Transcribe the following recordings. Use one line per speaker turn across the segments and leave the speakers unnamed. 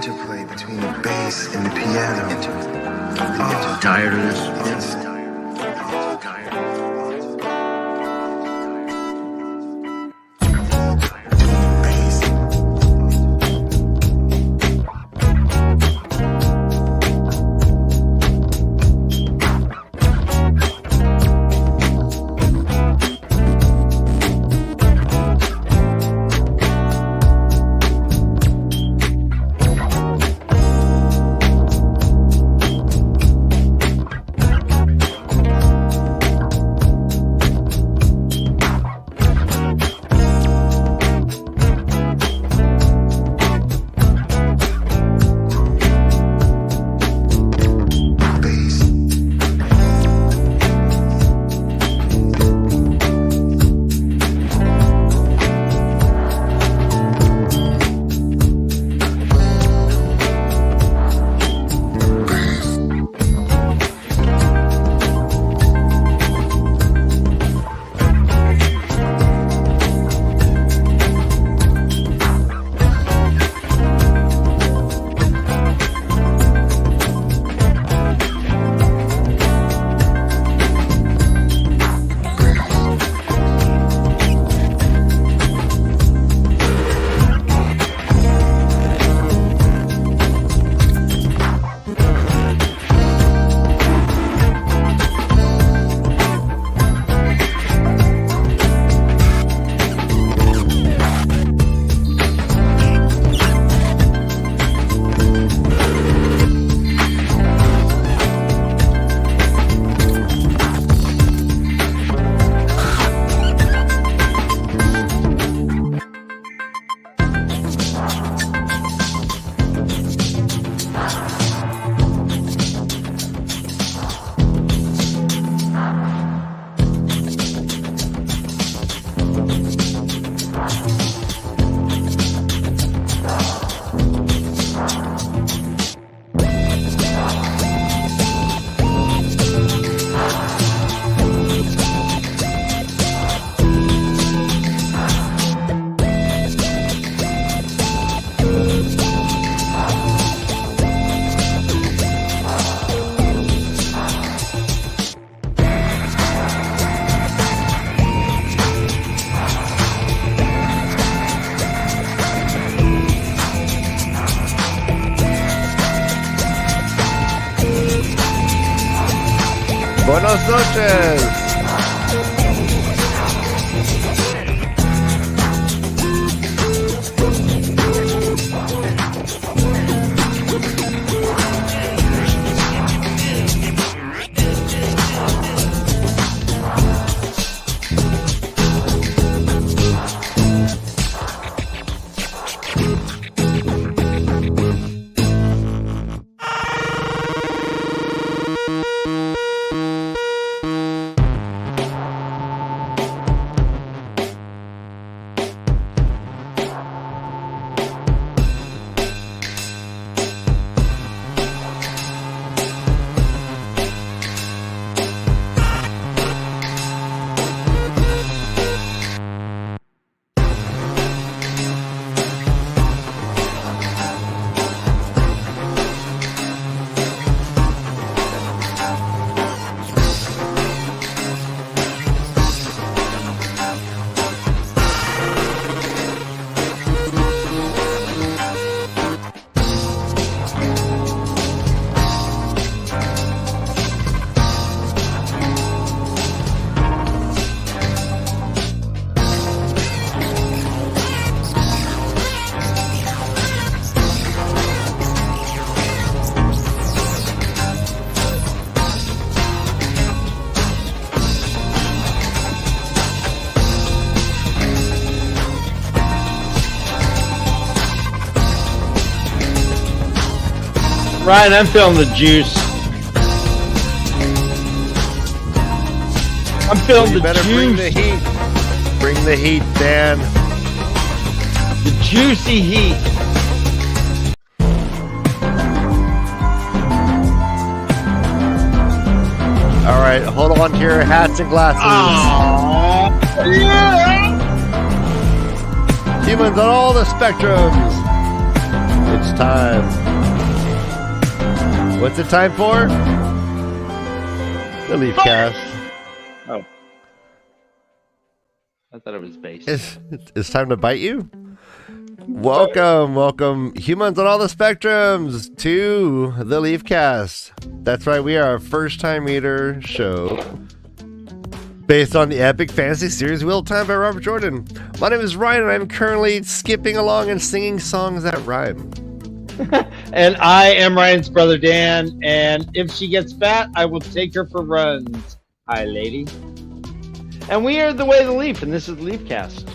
interplay between the bass and the piano.
Tired of this?
Buenas noches.
Ryan, I'm feeling the juice. I'm feeling the
better
juice.
Bring the heat. Bring the heat, Dan.
The juicy heat.
All right, hold on to your hats and glasses.
Aww. Yeah.
Humans on all the spectrums. It's time. What's it time for? The Leaf Cast.
Oh. I thought it was bass.
It's time to bite you. Welcome, humans on all the spectrums, to the Leaf Cast. That's right, we are a first-time reader show based on the epic fantasy series Wheel of Time by Robert Jordan. My name is Ryan, and I'm currently skipping along and singing songs that rhyme.
And I am Ryan's brother Dan, and if she gets fat, I will take her for runs. Hi, lady. And we are The Way of the Leaf, and this is Leafcast.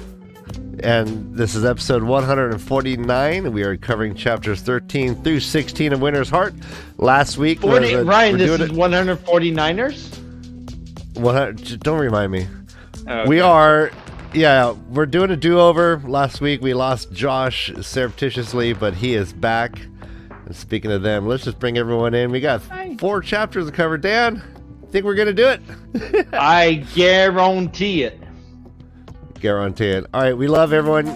And this is episode 149. We are covering chapters 13 through 16 of Winter's Heart. Last week,
Ryan, this is 149ers?
Don't remind me.
Okay.
We're doing a do-over. Last week we lost Josh surreptitiously, but he is back. And speaking of them, let's just bring everyone in. We got 4 chapters to cover. Dan, think we're gonna do it?
I guarantee it.
Guarantee it. All right, we love everyone.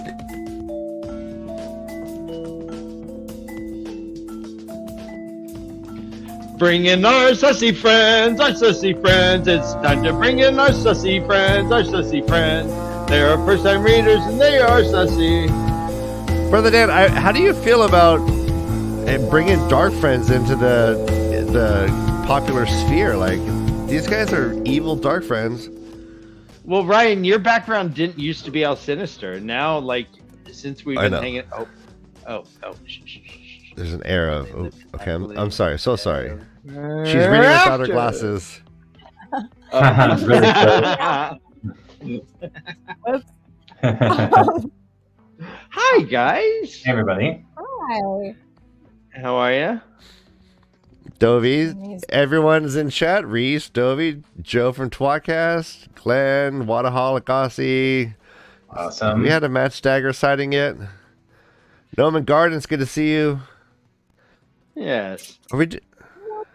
Bring in our sussy friends, our sussy friends. It's time to bring in our sussy friends, our sussy friends. They are first-time readers and they are sussy.
Brother Dan, how do you feel about bringing dark friends into the popular sphere? Like, these guys are evil dark friends.
Well, Ryan, your background didn't used to be all sinister. Now, like, since we've been hanging... Oh.
There's an air of... Oh, okay, I'm sorry. So sorry. She's reading without her glasses.
Hi, guys.
Hey, everybody.
Hi.
How are you?
Dovey, everyone's in chat. Reese, Dovey, Joe from Twatcast, Glenn, Wadahalikasi.
Awesome.
We had a Matt Stagger sighting yet. Noman Gardens, good to see you.
Yes.
Are we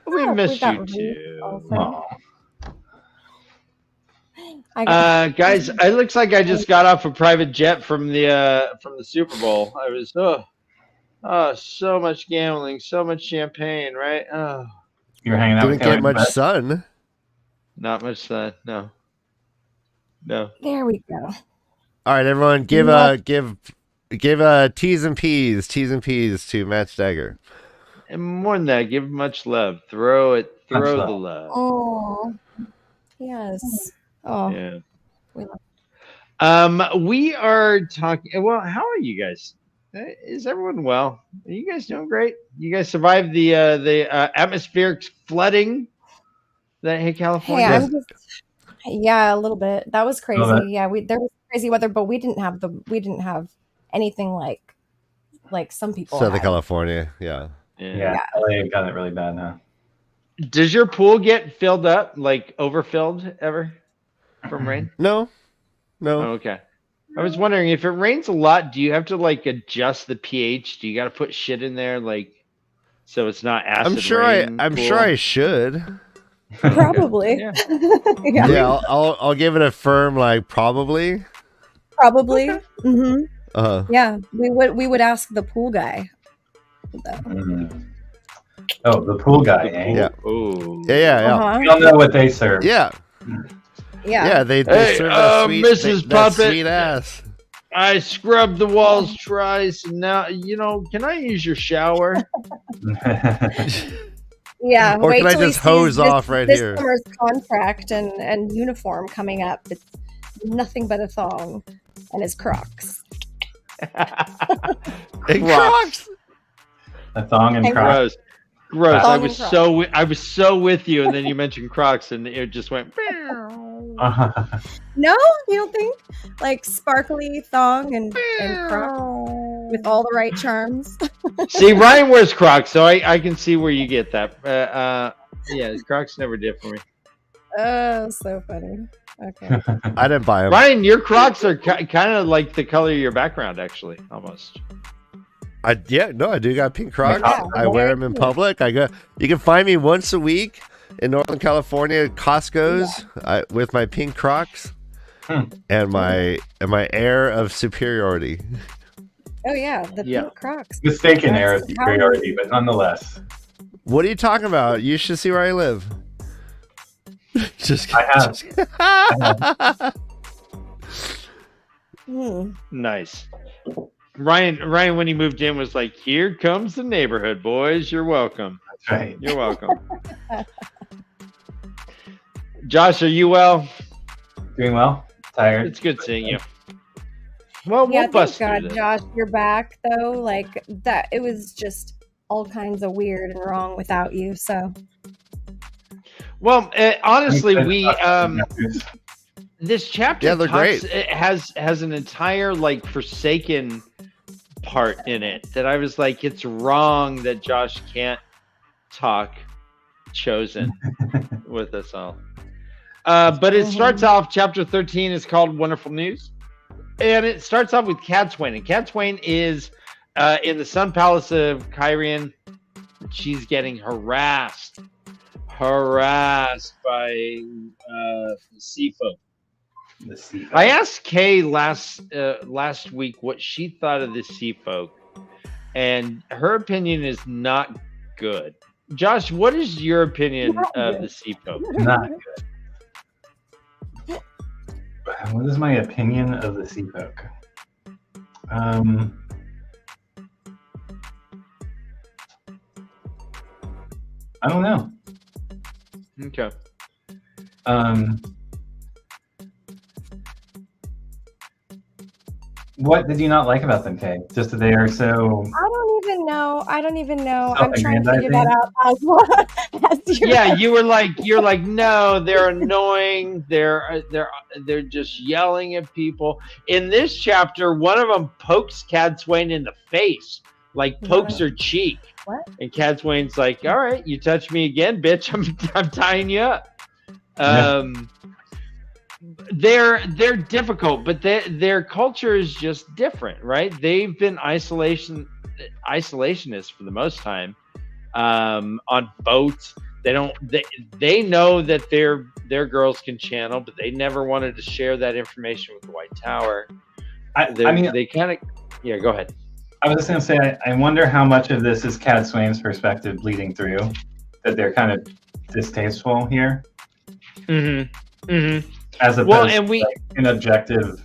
We missed you,
Reese
too.
also.
Aw.
Guys, it looks like I just got off a private jet from the Super Bowl. I was so much gambling, so much champagne, right? Oh,
You were hanging out
didn't
with
get
Kelly
much
Beth?
sun.
not much sun. No.
There we go.
All right, everyone, give T's and P's to Matt Stagger.
And more than that, give much love. Throw
Much
the
love.
love.
Oh, yes. Oh,
Yeah.
we love
We are talking. Well, how are you guys? Is everyone well? Are you guys doing great? You guys survived the atmospheric flooding that hit California?
Hey, yeah, a little bit. That was crazy.
Little bit.
Yeah, there was crazy weather, but we didn't have anything like some people
Southern
had.
California, yeah.
Yeah, LA got it really bad now.
Does your pool get filled up, like overfilled ever from rain?
No.
Oh, okay. I was wondering if it rains a lot, do you have to like adjust the pH? Do you got to put shit in there, like, so it's not acid
I'm sure
rain
I should.
Probably.
Yeah.
Yeah,
Yeah, I'll give it a firm like probably.
probably. Mm-hmm.
Yeah.
We would ask the pool guy. Though.
Mhm. Oh, the pool guy, eh?
Yeah.
Oh.
Yeah.
Uh-huh.
We don't know what they serve.
Yeah.
Yeah.
They
Hey,
serve that sweet,
Mrs.
that
Puppet.
sweet ass.
I scrubbed the walls twice, and now, can I use your shower?
Yeah.
Or
wait
can I
till he
just hose
sees
off right
this
here?
summer's contract and uniform coming up. It's nothing but a thong and his Crocs.
Hey, Crocs.
A thong and
Hey,
Crocs.
Gross.
Thong
I
and
was
Crocs.
I was so with you, and then you mentioned Crocs, and it just went.
No, you don't think? Like sparkly thong and Crocs with all the right charms.
See, Ryan wears Crocs, so I can see where you get that. Yeah, Crocs never did for me.
Oh, so funny. Okay.
I didn't buy them.
Ryan, your Crocs are kind of like the color of your background, actually, almost.
I do got pink Crocs.
Yeah,
I wear
very
them in
cute.
public. You can find me once a week in Northern California at Costco's with my pink Crocs and my air of superiority.
Oh yeah, the
Yeah.
pink Crocs.
Mistaken era of
That's how-
superiority, but nonetheless.
What are you talking about? You should see where I live. Just
I have.
have.
Hmm.
Nice. Ryan, when he moved in, was like, "Here comes the neighborhood, boys. You're welcome.
That's right.
You're welcome." Josh, are you well?
Doing well? Tired?
It's good seeing you. Well,
Yeah,
we'll bust
thank
through
God,
this.
Josh, you're back though. Like that, it was just all kinds of weird and wrong without you. So
Well, honestly, we
Nephews.
this chapter
Yeah, they're great.
it has an entire like Forsaken part in it that I was like, it's wrong that Josh can't talk Chosen with us all. But it starts off, chapter 13 is called Wonderful News. And it starts off with Cadsuane. And Cadsuane is in the Sun Palace of Kyrian. She's getting harassed by sea folk.
The sea
I asked Kay last week what she thought of the sea folk, and her opinion is not good. Josh, what is your opinion of the sea folk?
Not good. What is my opinion of the sea folk? I don't know.
Okay.
What did you not like about them, Kay? Just that they are so.
I don't even know. I'm trying to figure
Self-aggrandizing?
that out as well. As you're
Yeah, you're like, no, they're annoying. They're just yelling at people. In this chapter, one of them pokes Cadsuane in the face, like pokes her cheek.
What?
And Cadsuane's like, "All right, you touch me again, bitch. I'm tying you up."
Yeah.
They're difficult, but their culture is just different, right? They've been isolationists for the most time. On boats, they know that their girls can channel, but they never wanted to share that information with the White Tower. They kind of, yeah. Go ahead.
I was just going to say, I wonder how much of this is Cadsuane's perspective bleeding through, that they're kind of distasteful here,
Mm-hmm. Mm-hmm.
as opposed
Well, and
to
we,
like, an objective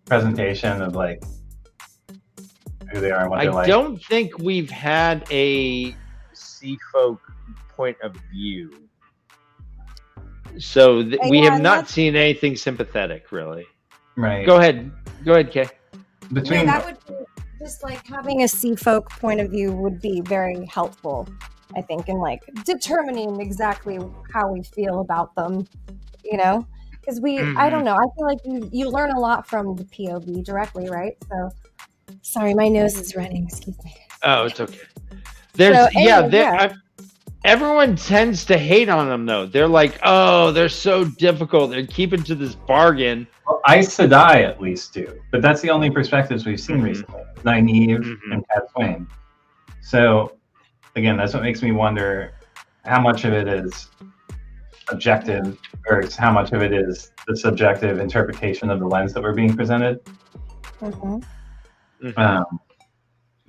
presentation of like who they are and what
I
they're like.
don't think we've had a sea folk point of view. So we
Yeah,
have
and
not
that's-
seen anything sympathetic, really.
Right.
Go ahead, Kay.
Between
that would be just like having a sea folk point of view would be very helpful, I think, in like determining exactly how we feel about them, because I don't know, I feel like you learn a lot from the POV directly, right? So sorry, my nose is running, excuse me.
Oh, it's okay. Everyone tends to hate on them, though. They're like, oh, they're so difficult. They're keeping to this bargain.
well, Aes Sedai at least do, but that's the only perspectives we've seen
Mhm.
recently. Nynaeve
Mhm.
and Cadsuane. So again, that's what makes me wonder how much of it is objective or how much of it is the subjective interpretation of the lens that we're being presented.
Mhm.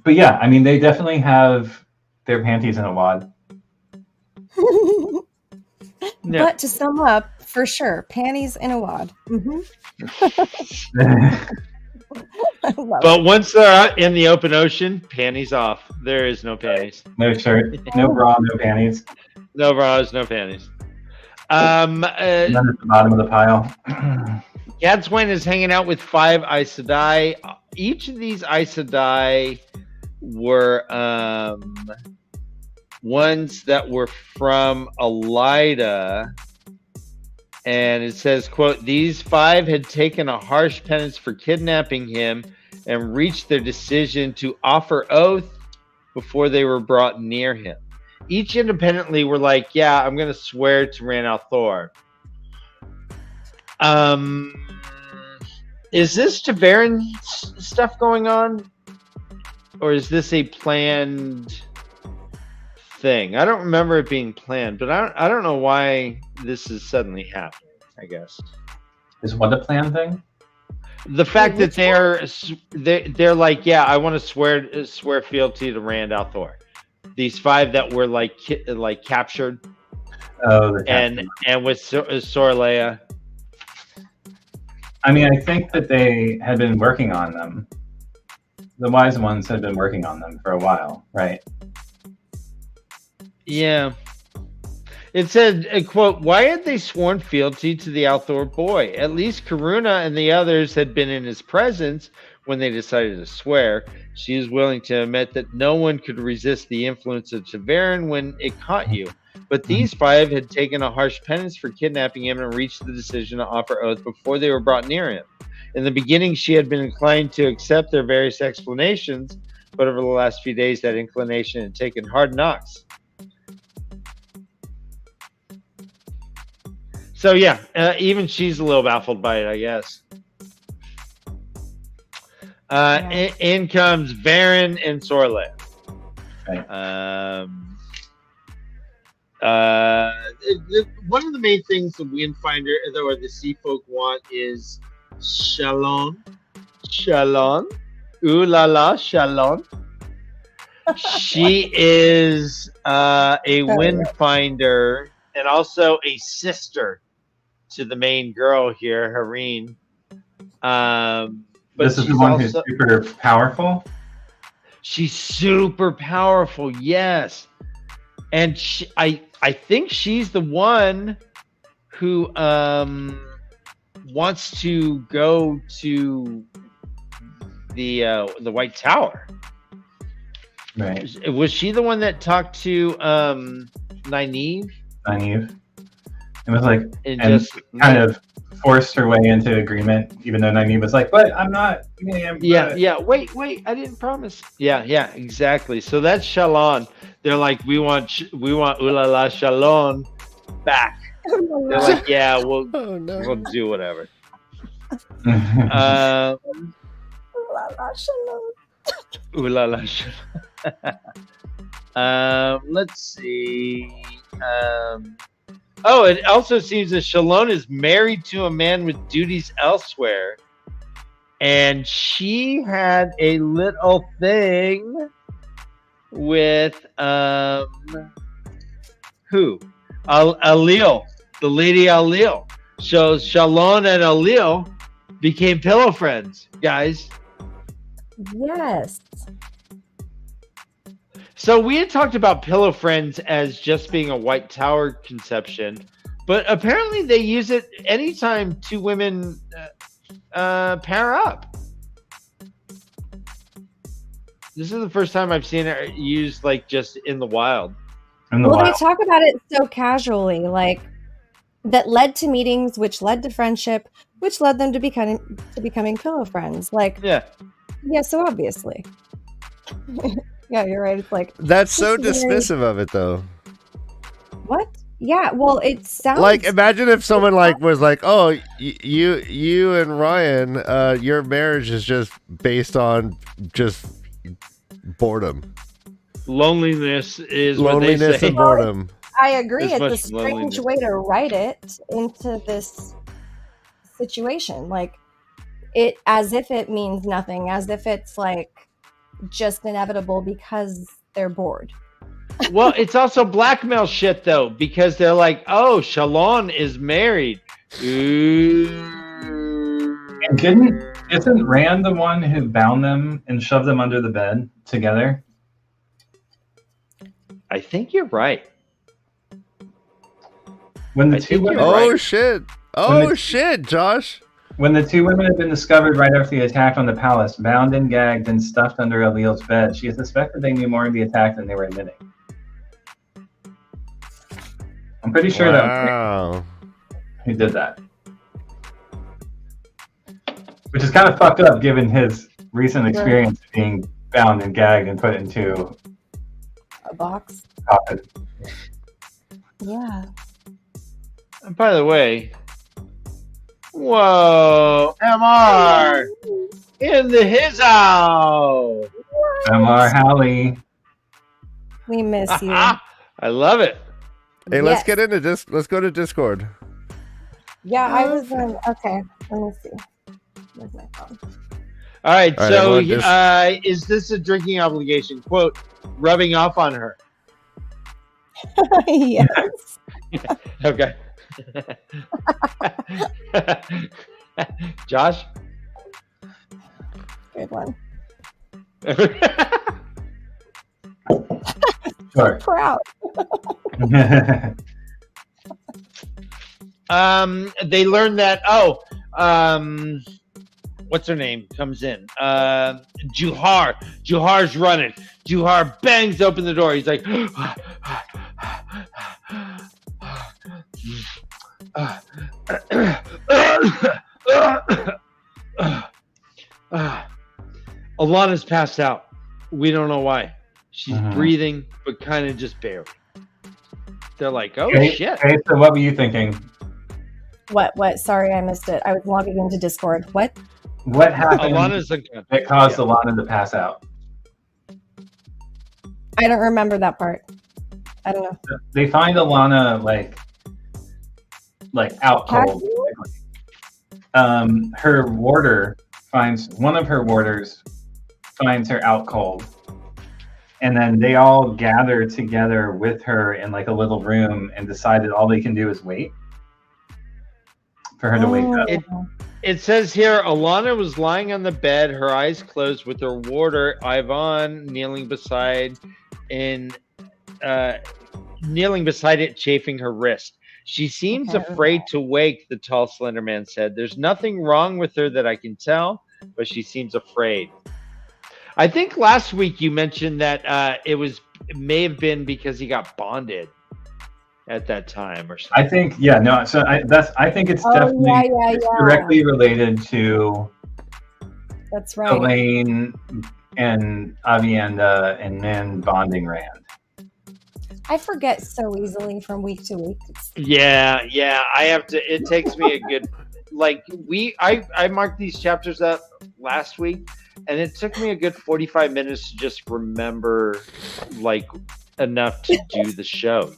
But yeah, I mean, they definitely have their panties in a wad.
Yeah.
But to sum up, for sure, panties in a wad. I love it.
But once they're out in the open ocean, panties off. There is no panties.
No shirt, no bra, no panties.
No bras, no panties.
And then at the bottom of the pile.
Cadsuane is hanging out with 5 Aes Sedai. Each of these Aes Sedai were ones that were from Elida. And it says, quote, these 5 had taken a harsh penance for kidnapping him and reached their decision to offer oath before they were brought near him. Each independently were like, yeah, I'm going to swear to Ran al'Thor. Is this Ta'veren stuff going on? Or is this a planned thing? I don't remember it being planned, but I don't know why this is suddenly happening, I guess.
Is what a plan thing?
The fact
Wait,
that they're like, yeah, I want to swear fealty to Rand al'Thor. These 5 that were like captured,
Oh, the
and with Sorleia.
I mean, I think that they had been working on them. The wise ones had been working on them for a while, right?
Yeah. It said, quote, why had they sworn fealty to the al'Thor boy? At least Karuna and the others had been in his presence when they decided to swear. She is willing to admit that no one could resist the influence of Ta'Veren when it caught you. But these 5 had taken a harsh penance for kidnapping him and reached the decision to offer oath before they were brought near him. In the beginning, she had been inclined to accept their various explanations, but over the last few days, that inclination had taken hard knocks. So yeah, even she's a little baffled by it, I guess. In comes Varen and Sorleia.
Right.
One of the main things the Windfinder or the Sea Folk want is Shalon. Shalon. Ooh la la, Shalon. She is a Windfinder and also a sister to the main girl here, Hareen. But
This is the one who's super powerful.
She's super powerful, yes. And I think she's the one who wants to go to the White Tower.
Right.
Was she the one that talked to Nynaeve?
Nynaeve. It was like,
And
just kind of forced her way into agreement, even though Nynaeve was like, "But I'm not."
Yeah. Wait. I didn't promise. Yeah. Exactly. So that's Shalon. They're like, we want Ulala Shalon back. They're like, yeah, we'll do whatever. Ulala Shalon. Let's see. It also seems that Shalon is married to a man with duties elsewhere. And she had a little thing with who? Alil, the Lady Alil. So Shalon and Alil became pillow friends, guys.
Yes.
So we had talked about pillow friends as just being a White Tower conception, but apparently they use it anytime 2 women pair up. This is the first time I've seen it used like just in the wild.
They talk about it so casually, like that led to meetings, which led to friendship, which led them to becoming pillow friends. Like, yeah, so obviously. Yeah, you're right. It's like
that's so dismissive of it, though.
What? Yeah, well, it sounds
like, imagine if someone like was like, "Oh, you and Ryan, your marriage is just based on just boredom.
Loneliness is
loneliness
what they say.
And boredom."
I agree.
There's
it's a strange way to write it into this situation, like it as if it means nothing, as if it's like just inevitable because they're bored.
Well, it's also blackmail shit though, because they're like, "Oh, Shalon is married." Ooh.
And isn't Rand the one who bound them and shoved them under the bed together?
I think you're right.
When the 2 women,
shit, Josh.
When the 2 women had been discovered right after the attack on the palace, bound and gagged and stuffed under Alil's bed, she suspected they knew more of the attack than they were admitting. I'm pretty sure that was who did that. Which is kind of fucked up given his recent experience of being bound and gagged and put into
a box.
Coffin.
Yeah.
And by the way, whoa, MR in the hizzo.
MR Hallie.
We miss you.
I love it.
Hey, let's get into this. Let's go to Discord.
Yeah, I was okay. Let me see. Where's my phone?
All right,
All right,
so
everyone,
is this a drinking obligation? Quote, rubbing off on her.
Yes.
Okay. Josh?
Good one.
Sure.
Proud.
They learned that, what's her name comes in? Juhar's running. Juhar bangs open the door. He's like, Alana's passed out. We don't know why. She's breathing, but kind of just barely. They're like, oh, shit.
Okay, so what were you thinking?
What? Sorry, I missed it. I was logging into Discord. What?
What happened
Alana's
that caused Alana to pass out?
I don't remember that part. I don't know.
They find Alana like out cold. Her warder one of her warders finds her out cold, and then they all gather together with her in like a little room and decided all they can do is wait for her to wake up.
It says here, Alana was lying on the bed, her eyes closed, with her warder Ivan kneeling beside it, chafing her wrist. She seems afraid to wake, the tall, slender man said. There's nothing wrong with her that I can tell, but she seems afraid. I think last week you mentioned that it may have been because he got bonded at that time or something.
I think, I think it's definitely directly related to
That's right.
Elaine and Avienda and Min bonding Rand.
I forget so easily from week to week.
Yeah, I have to. It takes me a good, I marked these chapters up last week, and it took me a good 45 minutes to just remember, enough to do the show.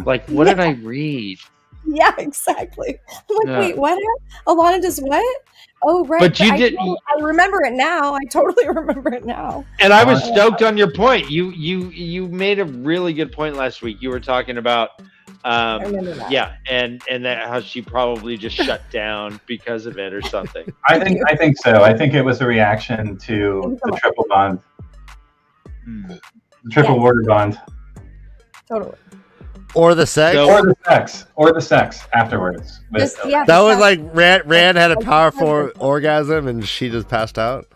What did I read?
Yeah, exactly. I'm like, wait, what? Alana does what? Oh, right.
But you did.
I remember it now. I totally remember it now.
And I was stoked on your point. You made a really good point last week. You were talking about,
I remember that.
yeah, and that how she probably just shut down because of it or something.
I think so. I think it was a reaction to the triple bond, the triple warder bond,
Totally.
Or the sex.
or the sex afterwards.
That was like Rand had a powerful orgasm and she just passed out.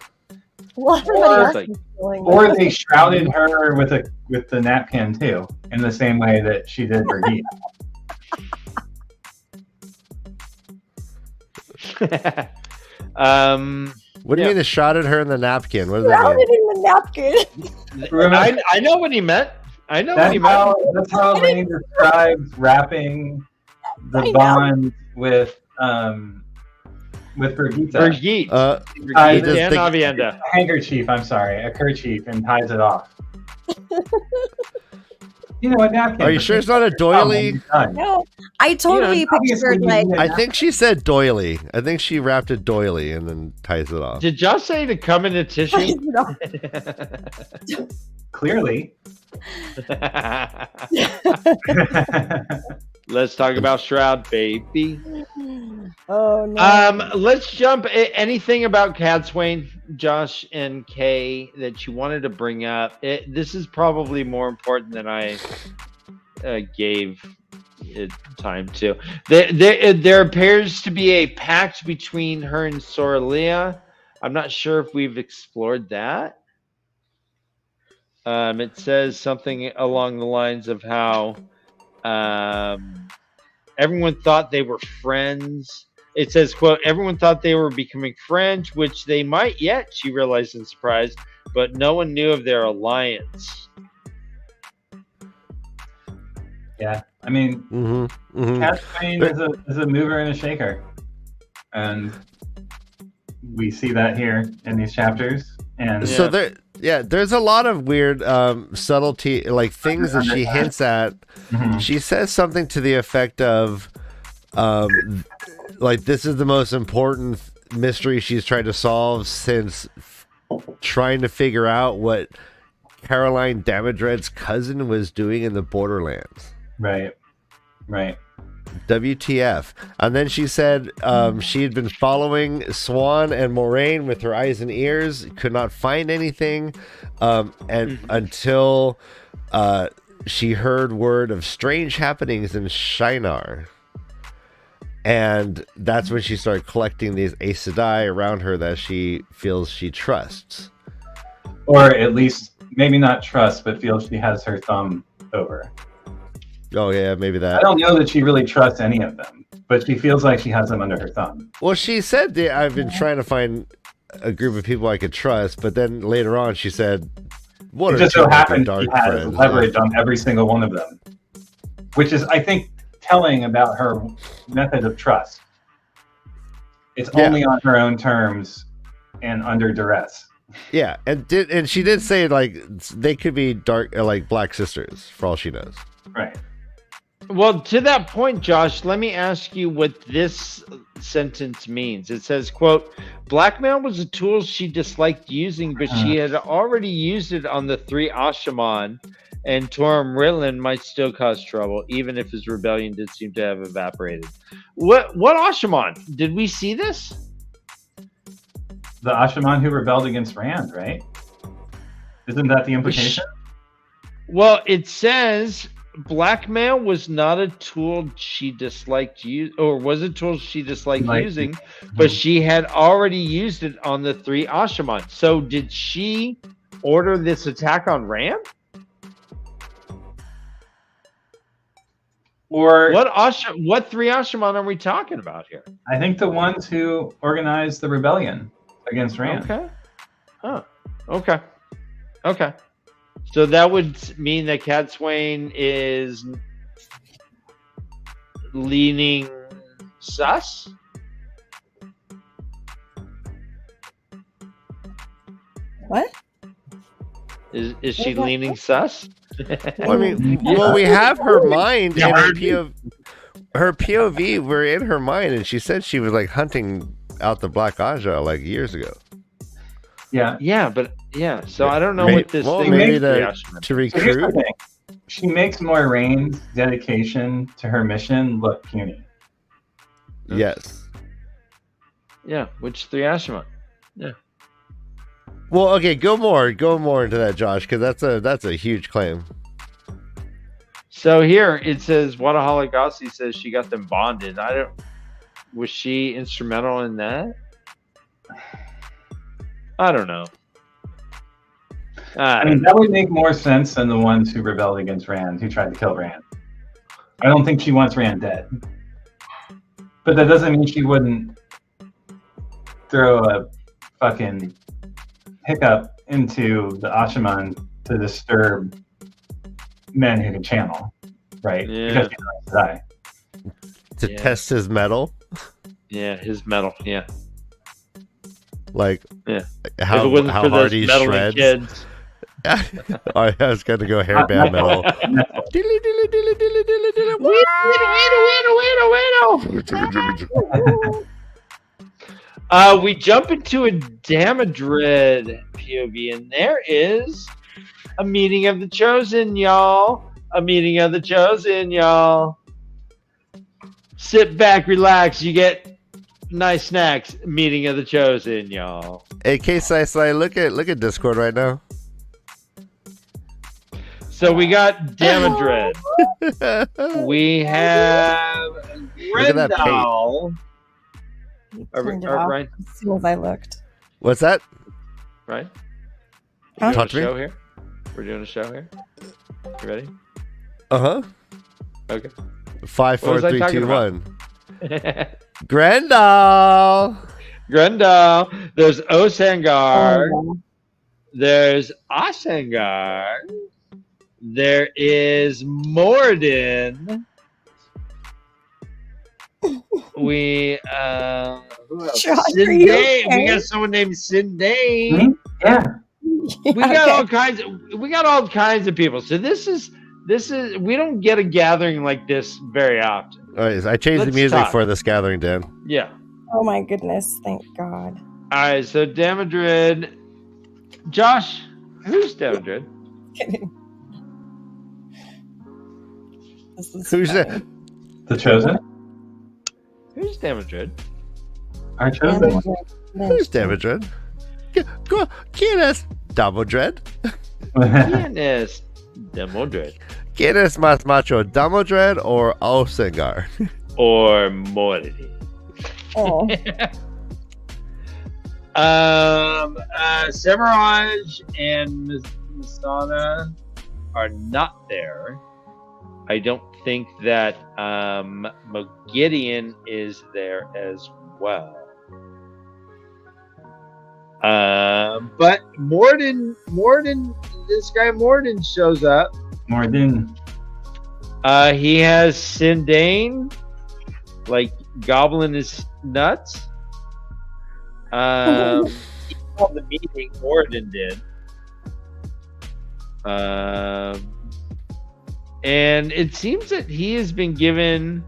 Well, everybody else
or they shrouded her with the napkin too, in the same way that she did Brigitte.
What do you mean they shrouded her in the napkin? What does that
shrouded
mean?
in the napkin.
I know what he meant. I know what he meant.
That's how Elaine describes wrapping the bond with Brigitte.
Brigitte.
Brigitte
and Avienda.
A handkerchief, I'm sorry, a kerchief, and ties it off. You know, a napkin.
Are you sure it's not a doily?
No, I totally pictured
I think she said doily. I think she wrapped a doily and then ties it off.
Did Josh say to come in a tissue?
Clearly.
Let's talk about Shroud, baby.
Oh no.
Let's jump. Anything about Cadsuane, Josh and Kay, that you wanted to bring up? This is probably more important than I gave it time to. There appears to be a pact between her and Sorilea. I'm not sure if we've explored that. It says something along the lines of how everyone thought they were friends. It says, quote, everyone thought they were becoming friends, which they might yet, she realized in surprise, but no one knew of their alliance.
Yeah, I mean, Cadsuane is a mover and a shaker. And we see that here in these chapters. And
so there's a lot of weird subtlety, like things that she hints at. She says something to the effect of like, this is the most important mystery she's tried to solve since trying to figure out what Caroline Damodred's cousin was doing in the Borderlands.
Right.
WTF. And then she said she had been following Swan and Moraine with her eyes and ears, could not find anything, and until she heard word of strange happenings in Shinar. And that's when she started collecting these Aes Sedai around her that she feels she trusts.
Or at least, maybe not trust, but feels she has her thumb over.
Oh, yeah, maybe
I
that.
don't know that she really trusts any of them, but she feels like she has them under her thumb.
Well, she said that I've been trying to find a group of people I could trust, but then later on she said, "What
It
are
just
two
so
of my
happens
dark
she has
friends?"
leverage on every single one of them, which is, I think, telling about her method of trust. It's only on her own terms and under duress.
Yeah, and she did say like they could be dark, like black sisters for all she knows.
Right.
Well, to that point, Josh, let me ask you what this sentence means. It says, quote, blackmail was a tool she disliked using, but she had already used it on the 3 Ashaman, and Torm Ritland might still cause trouble, even if his rebellion did seem to have evaporated. What Ashaman? Did we see this?
The Ashaman who rebelled against Rand, right? Isn't that the implication?
Well, it says blackmail was not a tool she disliked or was a tool she disliked using, but she had already used it on the 3 Ashaman. So did she order this attack on Rand?
Or
what 3 Ashaman are we talking about here?
I think the ones who organized the rebellion against Rand.
Okay. Huh. Okay. So that would mean that Cadsuane is leaning sus?
What?
Is she leaning sus?
Well, I mean, well, we have her mind and her POV. We're in her mind, and she said she was like hunting out the Black Aja like years ago.
Yeah.
Yeah, but yeah. So I don't know what this thing
maybe
is.
to
So here's the
recruit.
thing. She makes Moiraine's dedication to her mission look puny.
Yes.
Yeah, which 3 Ashaman? Yeah.
Well, okay, go more into that, Josh, because that's a huge claim.
So here it says Wadahala Gassi says she got them bonded. Was she instrumental in that? I don't know.
I mean, that would make more sense than the ones who rebelled against Rand, who tried to kill Rand. I don't think she wants Rand dead. But that doesn't mean she wouldn't throw a fucking hiccup into the Ashaman to disturb men who can channel, right?
Yeah.
Because she wants to die.
To test his metal,
Yeah, his metal. Yeah.
like
Yeah.
how
if it wasn't for
hard
those
he
meddling
shreds.
kids.
I was going to go hairband metal. Dilly, dilly, dilly, dilly, dilly, dilly.
We jump into a Damodred POV, and there is a meeting of the Chosen, y'all. A meeting of the Chosen, y'all. Sit back, relax. You get nice snacks. Meeting of the Chosen, y'all.
Hey, K-Sai, look at Discord right now.
So we got Damodred. We have
Look at that paint.
Grendel.
Turned it off
Right,
as soon as I looked.
What's that?
right.
Huh?
We're doing
Talk
a
to me.
show here. We're doing a show here. You ready?
Uh-huh.
Okay.
5,
What was
4,
I
3,
talking
2,
about?
1. Grendel.
Grendel. There's Osangar.
Oh,
There's Asangar. There is Morden. We who else?
Josh, are you
Sindane.
okay?
We got someone named Sindane.
Me? Yeah.
We got
okay.
all kinds of people. So this is we don't get a gathering like this very often.
All right, I changed the
Let's
music
talk.
for this gathering, Dan.
Yeah.
Oh my goodness! Thank God.
All right, so Damodred. Josh, who's Damodred?
Kidding. This is
Who's
funny.
that?
The chosen?
Who's Damodred?
Our chosen one.
Who's Damodred? Go, Guinness, Damodred.
Pianist Damodred.
Guinness mas macho Damodred or Osengar?
Or Morty.
Oh,
Semiraj and Masana are not there. I don't think that Mogideon is there as well. But Morden, this guy Morden shows up.
Morden.
He has Sindane, like gobbling his nuts. He called the meeting. Morden did. And it seems that he has been given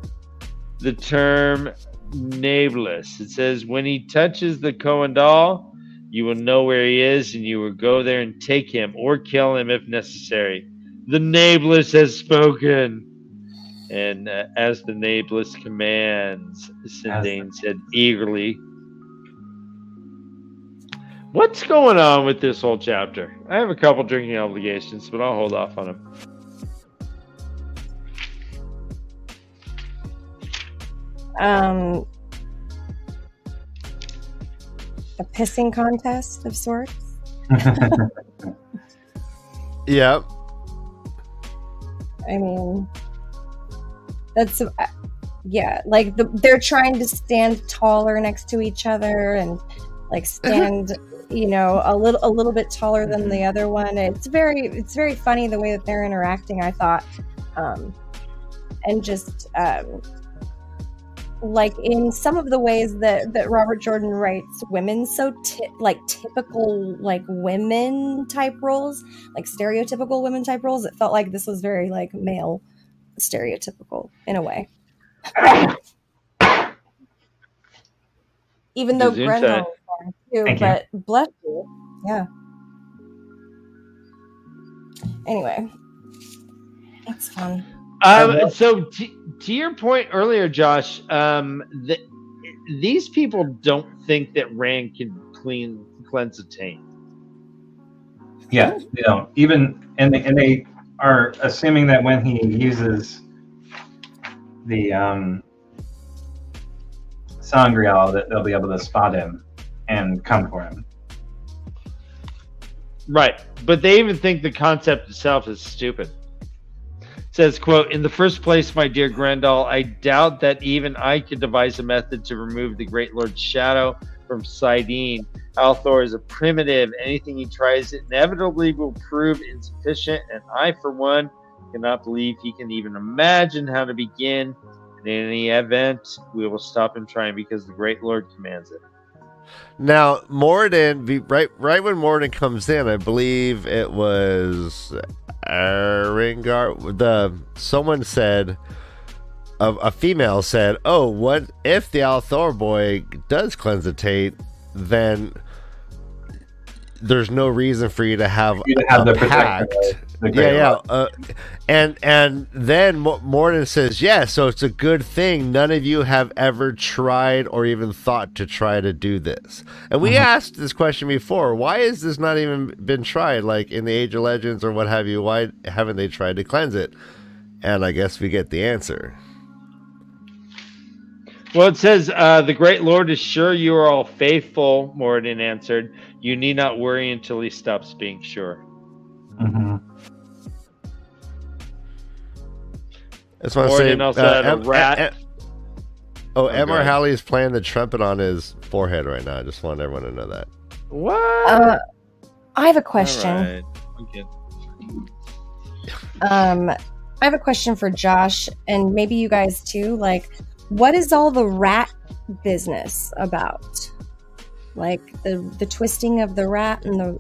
the term nameless. It says, when he touches the Koandal, you will know where he is, and you will go there and take him or kill him if necessary. The nameless has spoken. And as the nameless commands, Sindane said eagerly. What's going on with this whole chapter? I have a couple drinking obligations, but I'll hold off on them.
A pissing contest of sorts.
Yep.
I mean, that's yeah. Like they're trying to stand taller next to each other and like stand, you know, a little bit taller than the other one. It's very funny the way that they're interacting, I thought, and just like in some of the ways that Robert Jordan writes women so typical like women type roles, like stereotypical women type roles. It felt like this was very like male stereotypical in a way. Even though Grendel was fine too,
Thank
but bless you. Yeah. Anyway, it's fun.
So to your point earlier, Josh, these people don't think that Rand can cleanse a taint.
Yeah, they don't. Even and they are assuming that when he uses the Sangreal, that they'll be able to spot him and come for him.
Right, but they even think the concept itself is stupid. Says, quote, in the first place, my dear Grendel, I doubt that even I could devise a method to remove the Great Lord's shadow from Sidene. Althor is a primitive. Anything he tries inevitably will prove insufficient, and I, for one, cannot believe he can even imagine how to begin. In any event, we will stop him trying because the Great Lord commands it.
Now, Morden, right when Morden comes in, I believe it was Ringar. Someone said, a female said, "Oh, what if the Althor boy does cleanse the taint? Then there's no reason for you to have a pact." And then Morden says, yeah, so it's a good thing none of you have ever tried or even thought to try to do this. And we asked this question before, why has this not even been tried, like in the Age of Legends or what have you? Why haven't they tried to cleanse it? And I guess we get the answer.
Well, it says, the Great Lord is sure you are all faithful, Morden answered. You need not worry until he stops being sure.
I just want to say,
also had a rat.
Emmer Halley is playing the trumpet on his forehead right now. I just want everyone to know that.
What?
I have a question.
All right. Okay.
I have a question for Josh, and maybe you guys too. Like, what is all the rat business about? Like the twisting of the rat and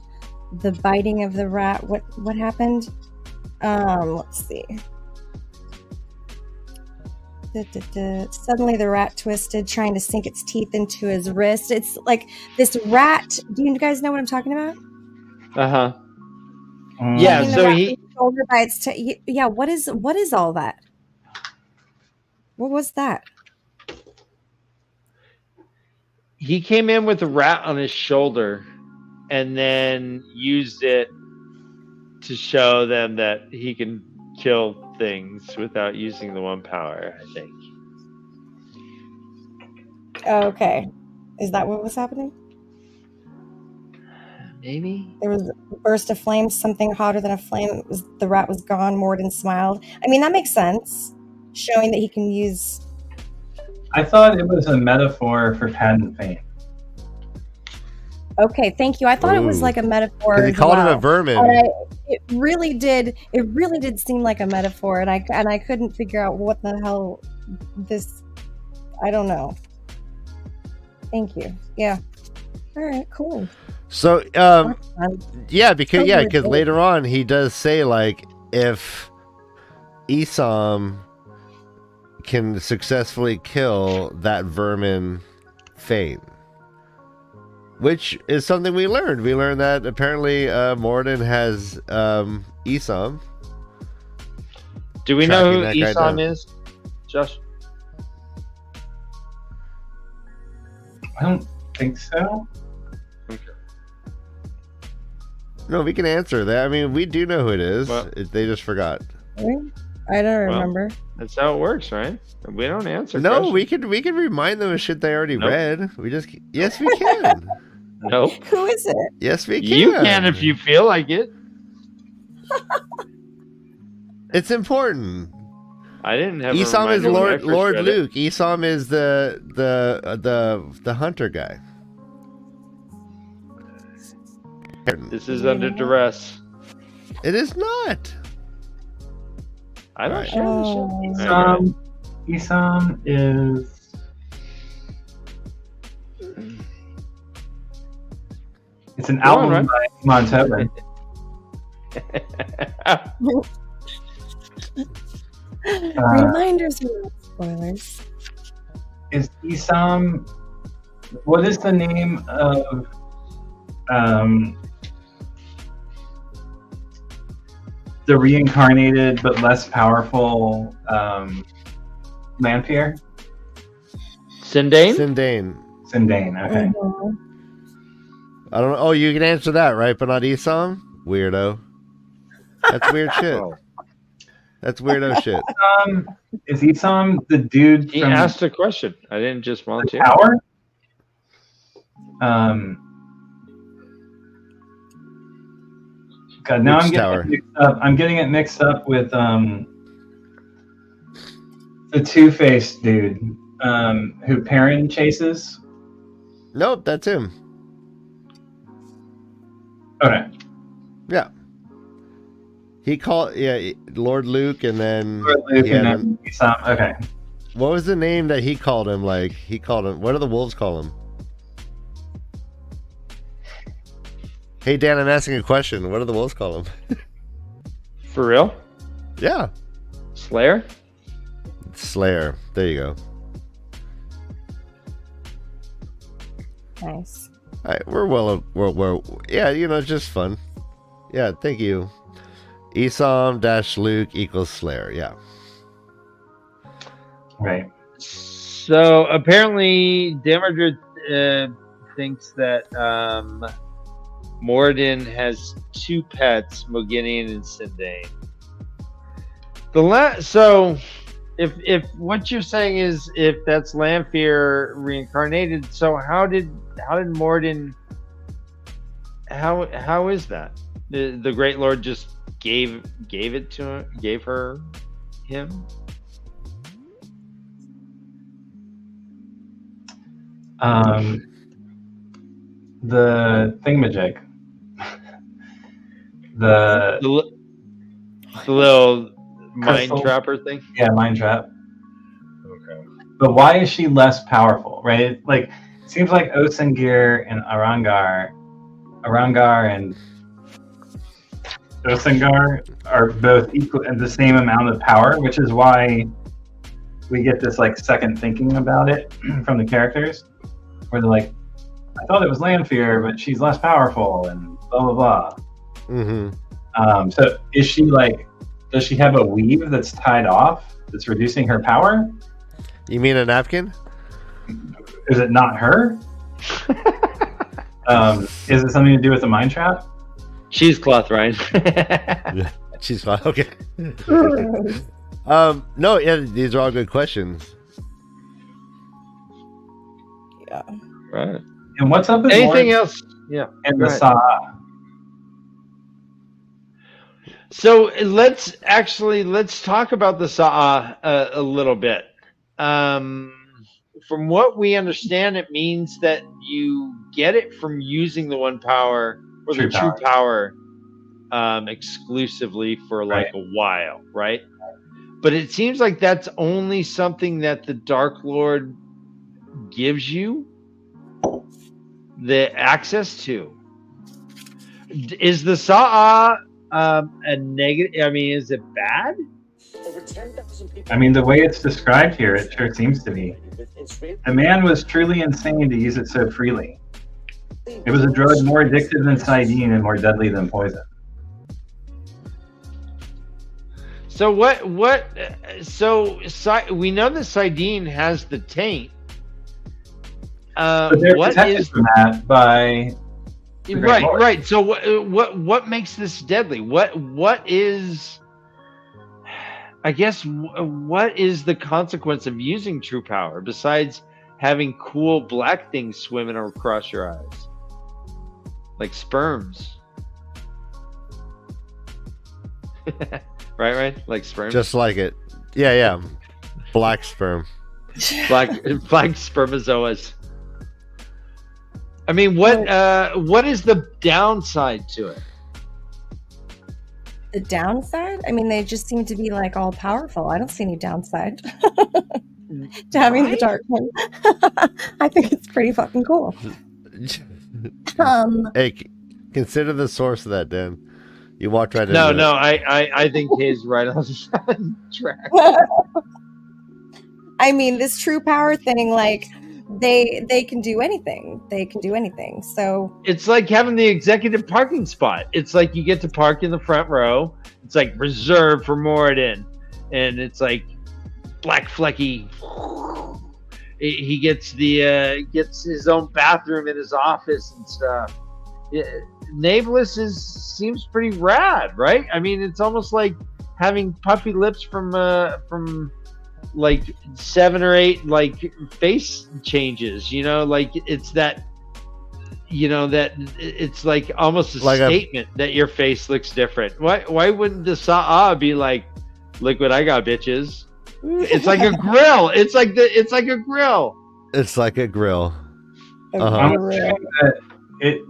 the biting of the rat. What happened? Let's see. Suddenly the rat twisted, trying to sink its teeth into his wrist. It's like this rat. Do you guys know what I'm talking about?
Uh-huh.
Mm.
Yeah,
Taking the
so
rat
he-
from the shoulder by its yeah. What is all that? What was that?
He came in with a rat on his shoulder and then used it to show them that he can kill things without using the one power, I think.
Okay, is that what was happening?
Maybe.
There was a burst of flames, something hotter than a flame. The rat was gone. Morden smiled. I mean, that makes sense, showing that he can use.
I thought it was a metaphor for patent fame.
Okay, thank you. I thought it was
Ooh.
like a metaphor.
Because he
as
called him
well.
a vermin.
And it really did. It really did seem like a metaphor, and I couldn't figure out what the hell this. I don't know. Thank you. Yeah. All right. Cool.
So,
Fun.
because later on he does say like if Isam can successfully kill that vermin Fane, which is something we learned. We learned that apparently Morden has Isam.
Do we know who
Tracking that guy
Isam
down.
is, Josh?
I don't think so.
No, we can answer that. I mean, we do know who it is.
Well-
They just forgot.
I don't remember.
That's how it works, right? We don't answer.
No,
questions.
we can remind them of shit they already
Nope.
read. Yes, we can.
Nope.
Who is it?
Yes, we can.
You can if you feel like it.
It's important.
I didn't have. a
Isam is
reminder when I
Lord
first
Lord
read it.
Luke. Isam is the hunter guy.
This is under duress.
It is not.
I don't
Right.
share the shit.
Oh.
Isam is. It's an
Go on,
album by Montana.
Reminders are not spoilers.
Is Isam? What is the name of the reincarnated but less powerful Lanfear?
Sindane?
Sindane.
Sindane. Okay.
Mhm.
I don't know. Oh, you can answer that, right? But not Isam? Weirdo. That's weird shit.
Oh.
That's weirdo shit.
Is Isam the dude
He
from
asked a question. I didn't just volunteer.
Power? God, now
Which
I'm getting
tower?
it mixed up. I'm getting it mixed up with the Two-Faced dude who Perrin chases.
Nope, that's him.
Okay.
Yeah. He called, Lord Luke, and then
Luke
he had
and
him-
then Isam. Okay.
what was the name that he called him? Like he called him. What do the wolves call him? Hey Dan, I'm asking a question. What do the wolves call him?
For real?
Yeah,
Slayer?
Slayer. There you go.
Nice.
All right, we're yeah, it's just fun. Yeah, thank you. Isam - Luke equals Slayer. Yeah.
Right.
So apparently, Damodred thinks that Morden has two pets, Moginian and Sindane. So, if what you're saying is if that's Lanfear reincarnated, so how did Morden? How is that? The Great Lord just gave it to her, gave her him.
The thingamajig. The
The little mind
Crystal.
trapper thing.
yeah, mind trap.
Okay.
But why is she less powerful, right? It seems like Osengir and Arangar and Osengar are both equal and the same amount of power, which is why we get this like second thinking about it from the characters, where they're like, I thought it was Lanfear, but she's less powerful, and blah blah blah.
Mm-hmm.
So is she like? Does she have a weave that's tied off that's reducing her power?
You mean a napkin?
Is it not her? Is it something to do with the mind trap?
Cheesecloth, Ryan.
She's fine. Okay. No, yeah, these are all good questions.
Yeah.
Right.
And what's up with
Anything
Lawrence
else? Yeah.
and
go
the
ahead.
Sa'a?
So let's talk about the Sa'a a little bit. From what we understand, it means that you get it from using the one power or the true power exclusively for like a while, right? But it seems like that's only something that the Dark Lord gives you the access to. Is the Sa'a a negative? I mean, is it bad?
I mean, the way it's described here, it sure seems to be. The man was truly insane to use it so freely. It was a drug more addictive than Sidene and more deadly than poison.
So So we know that Sidene has the taint.
But they're protected from that by the Great Lord.
Right. So what makes this deadly? What is? I guess what is the consequence of using true power besides having cool black things swimming across your eyes, like sperms? right, like sperm.
Just like it. Yeah. Black sperm.
Black spermazoas. I mean, what is the downside to it?
The downside? I mean, they just seem to be like all powerful. I don't see any downside to having the dark one. I think it's pretty fucking cool.
Hey, consider the source of that, Dan. You walked right into
No,
it.
I think he's right on track.
I mean, this true power thing, like they can do anything. They can do anything. So
it's like having the executive parking spot. It's like you get to park in the front row. It's like reserved for Moradin, and it's like black flecky. He gets gets his own bathroom in his office and stuff. Nameless seems pretty rad, right? I mean, it's almost like having puffy lips from like 7 or 8 like face changes, like it's that, that it's like almost a statement that your face looks different. Why wouldn't the Sa'a be like, look what I got, bitches? It's like a grill. It's like a grill.
It's like a grill.
I'm saying that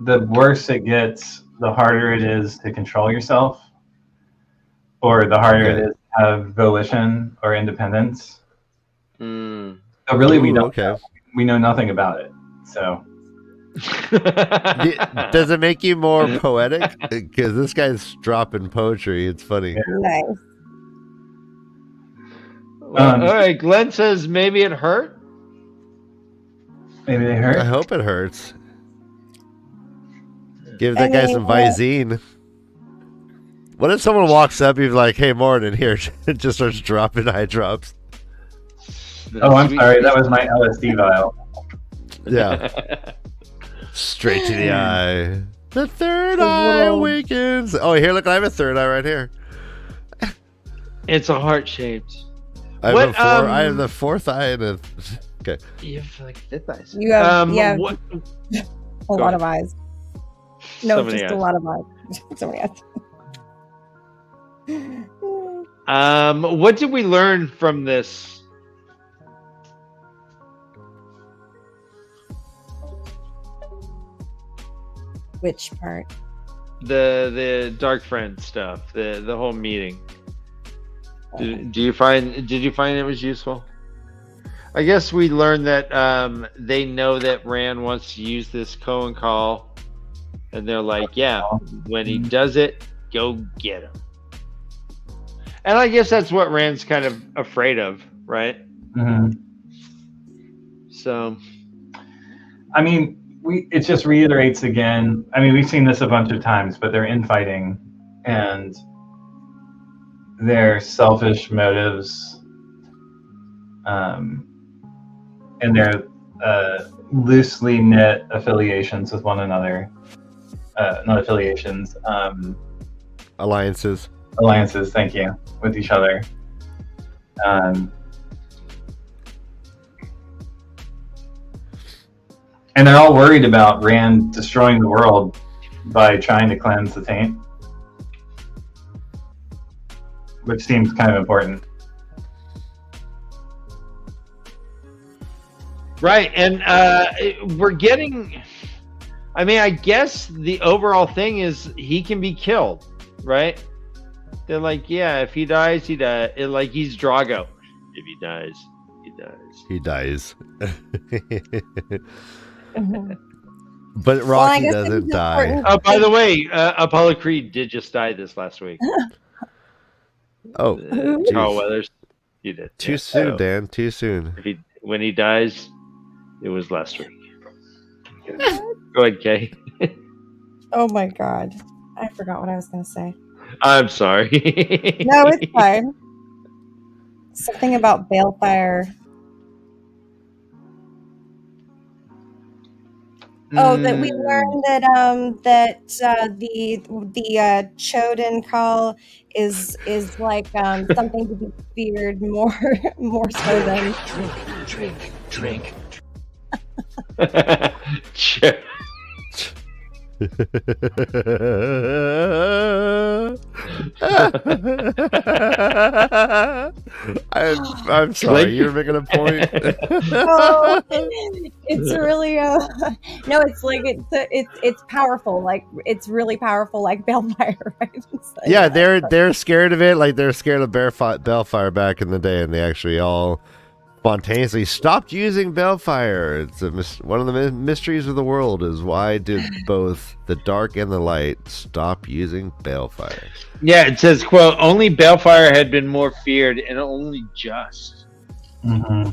the worse it gets, the harder it is to control yourself, or the harder it is to have volition or independence. So really, we don't.
Okay.
We know nothing about it. So
does it make you more poetic? Because this guy's dropping poetry. It's funny.
nice.
All right, Glenn says maybe it hurt.
Maybe they hurt.
I hope it hurts. Give that guy some Visine. What if someone walks up, he's like, "Hey, Morton, here," and just starts dropping eye drops?
Oh, I'm sorry. That was my LSD vial.
Yeah. Straight to the eye. The third eye awakens. Oh, here, look, I have a third eye right here.
It's a heart shaped.
I have the fourth eye and a. Okay.
You have like 5th eyes.
You have
what?
a lot of eyes. No,
So
just
many
a
eyes.
lot of eyes. So many eyes.
What did we learn from this?
Which part?
The Dark Friend stuff, the whole meeting. Did you find it was useful? I guess we learned that they know that Rand wants to use this Cohen call, and they're like, yeah, when he does it, go get him. And I guess that's what Rand's kind of afraid of, right?
hmm
So,
I mean, it just reiterates again. I mean, we've seen this a bunch of times, but they're infighting, and their selfish motives, and their loosely knit affiliations with one another. Not affiliations,
Alliances.
alliances. Thank you, with each other. And they're all worried about Rand destroying the world by trying to cleanse the taint, which seems kind of important.
right. And we're getting, I mean, I guess the overall thing is he can be killed, right? They're like, yeah, if he dies, he dies. Like, he's Drago. If he dies, he dies.
He dies.
Mhm.
But
I
Rocky
guess
doesn't
it's
die.
important-
Oh, by the way, Apollo Creed did just die this last week.
Oh,
Carl
geez.
Weathers, he did.
Too
Yeah,
soon,
so
Dan. Too soon.
when he dies, it was last week. Go ahead, Kay.
Oh my god. I forgot what I was going to say.
I'm sorry.
No, it's fine. Something about Balefire. Oh, that we learned that the Choden call is like something to be feared more so than
Drink.
Sure.
I'm sorry, you're making a point.
oh, it's really no, it's like it's powerful, like it's really powerful, like Balefire, right? It's like,
Yeah, they're scared of it, like they're scared of Balefire back in the day, and they actually all spontaneously stopped using Balefire. It's one of the mysteries of the world is why did both the dark and the light stop using Balefire?
Yeah, it says, quote, only Balefire had been more feared and only just.
Mm-hmm.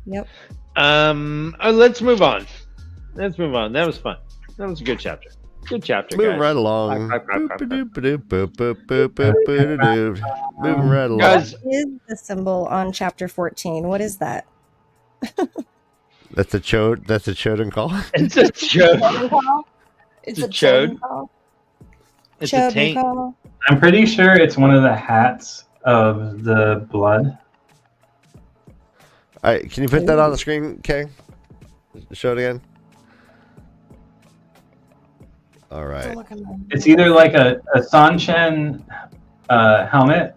Yep.
Let's move on. That was fun. That was a good chapter. Good chapter,
Moving
guys.
right along.
Clap, clap, clap, clap.
Moving right along.
Guys,
What is the symbol on chapter 14? What is that?
That's a chode. That's a Choden call.
it's a joke.
Choden call?
It's a
Choden
chode.
call?
It's a
Choden
taint.
call?
I'm pretty sure it's one of the hats of the blood.
All right, can you put that on the screen, Kay? Show it again. All right.
Don't look at my-
It's either like a Sanchen helmet,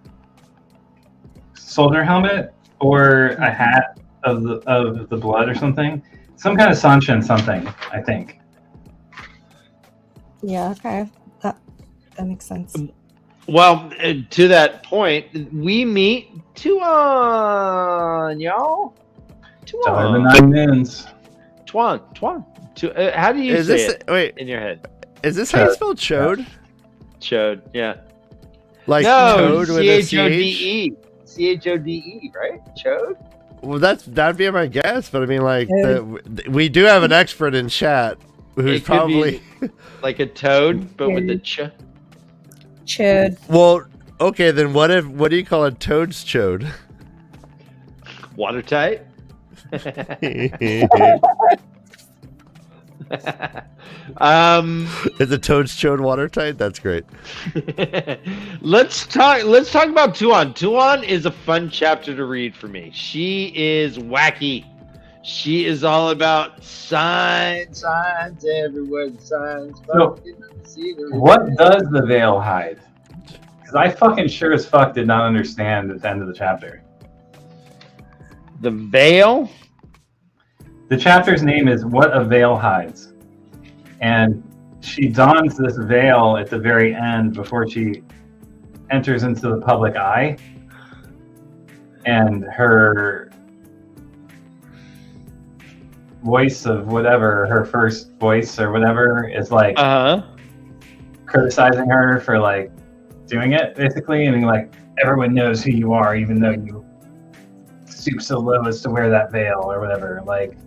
soldier helmet, or a hat of the blood or something. Some kind of Sanchen something, I think.
Yeah, okay. That makes sense.
Well, to that point, we meet Tuan, y'all.
Dollar the
Tuan.
9 moons.
Tuan. How do you
Is
say
this
it
wait?
in your head?
Is this how you spell chode?
Chode, yeah.
Like
No,
toad with a
C-H-O-D-E.
CH?
C-H-O-D-E, right? Chode?
Well, that'd be my guess, but I mean, like, we do have an expert in chat who's
It could be
probably
like a toad, but with the ch.
Chode.
well. Okay, then what do you call a toad's chode?
Watertight?
Is a toad's chode watertight? That's great.
Let's talk about Tuan. Tuan is a fun chapter to read for me. She is wacky. She is all about signs everywhere. The signs.
So, what does the veil hide? Because I fucking sure as fuck did not understand at the end of the chapter.
The veil?
The chapter's name is What a Veil Hides. And she dons this veil at the very end before she enters into the public eye. And her voice of whatever, her first voice or whatever, is like
Uh-huh.
criticizing her for like doing it, basically, and like everyone knows who you are, even though you stoop so low as to wear that veil or whatever. Like,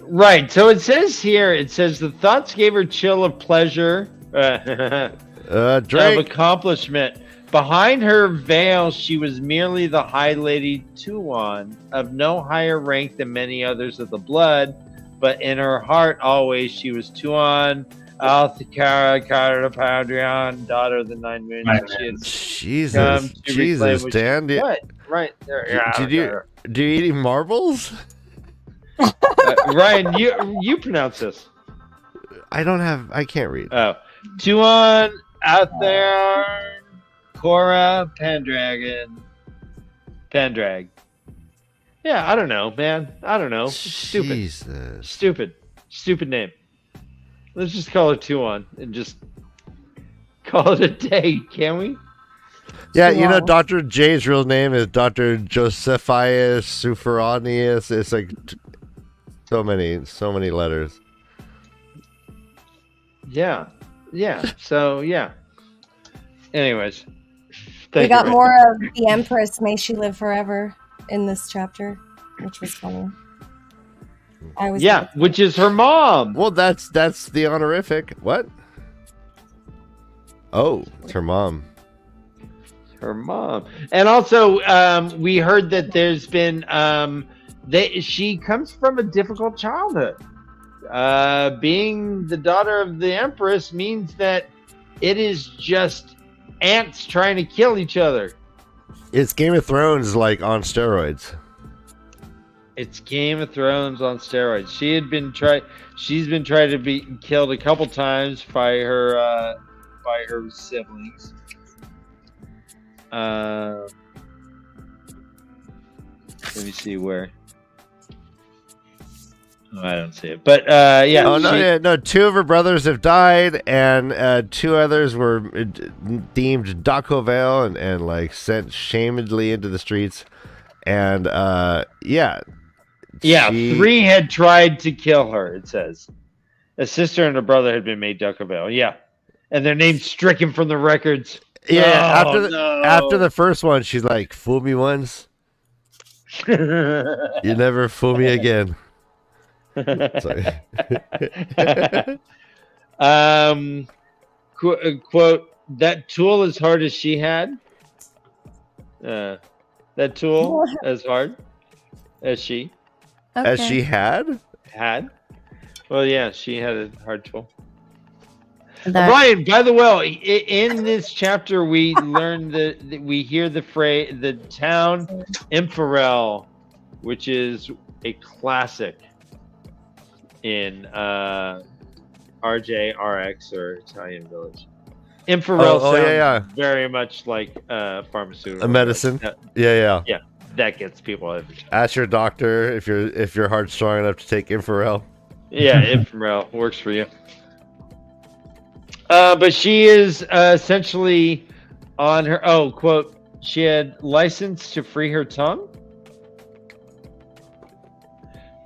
Right. So it says here, the thoughts gave her chill of pleasure, of
Drake.
accomplishment. Behind her veil, she was merely the High Lady Tuon, of no higher rank than many others of the blood, but in her heart always she was Tuon, Althakara, Cara Padrion, daughter of the Nine Moons.
Nine
She had
Moons.
Jesus,
to reclaim
Jesus,
what she-
Dan.
What? Right there. Yeah,
Do you eat marbles?
Ryan, you pronounce this.
I can't read.
Oh, Tuon, Althar, Cora, Pendragon, Pendrag. Yeah, I don't know, man. I don't know. Stupid.
Jesus.
Stupid name. Let's just call her Tuon and just call it a day, can we?
Yeah, you know,
Wow.
Dr. J's real name is Dr. Josephius Sufferonius. It's like so many letters.
Yeah. So yeah. Anyways,
We
thank
got
you,
more of the Empress. May she live forever in this chapter, which was funny. I was
Yeah, which is her mom.
Well, that's the honorific. What? Oh, it's her mom.
Her mom. And also, we heard that there's been she comes from a difficult childhood. Being the daughter of the Empress means that it is just ants trying to kill each other.
It's Game of Thrones like on steroids.
It's Game of Thrones on steroids. She's been tried to be killed a couple times by her siblings. Let me see where. Oh, I don't see it, but yeah.
Oh no, two of her brothers have died, and two others were deemed Dakovale and like sent shamedly into the streets. And yeah,
Three had tried to kill her. It says a sister and a brother had been made Dakovale. Yeah, and their names stricken from the records.
yeah.
Oh,
After the first one, she's like, "Fool me once, you never fool me again." Sorry.
Quote, that tool as hard as she had. That tool as hard as she
As she had.
Well, yeah, she had a hard tool.
That-
Brian, by the way, in this chapter, we learned that we hear the phrase, the town Impharel, which is a classic in RJRX or Italian Village. Impharel sounds very much like pharmaceutical.
A medicine. Yeah.
That gets people every time.
Ask your doctor if your heart's strong enough to take Impharel.
Yeah, Impharel works for you. But she is essentially on her. Oh, quote. She had license to free her tongue.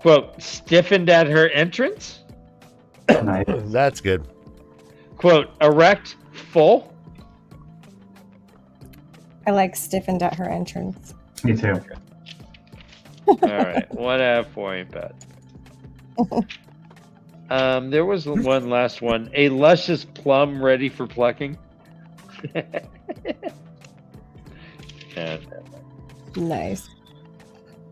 Quote, stiffened at her entrance.
nice.
That's good.
Quote, erect, full.
I like stiffened at her entrance.
Me too.
All right, 1 out of 4 ain't bad. There was one last one. A luscious plum ready for plucking.
Nice.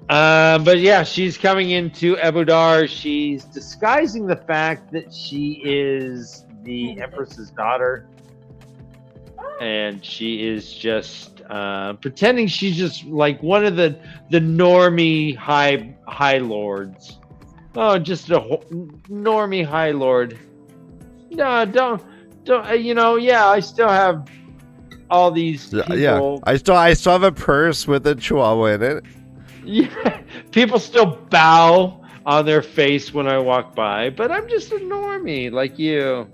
But yeah, she's coming into Ebudar. She's disguising the fact that she is the Empress's daughter, and she is just pretending she's just like one of the normie high lords. Oh, just a normie high lord. No, don't. You know, yeah, I still have all these people.
Yeah, I still have a purse with a chihuahua in it.
Yeah, people still bow on their face when I walk by, but I'm just a normie like you.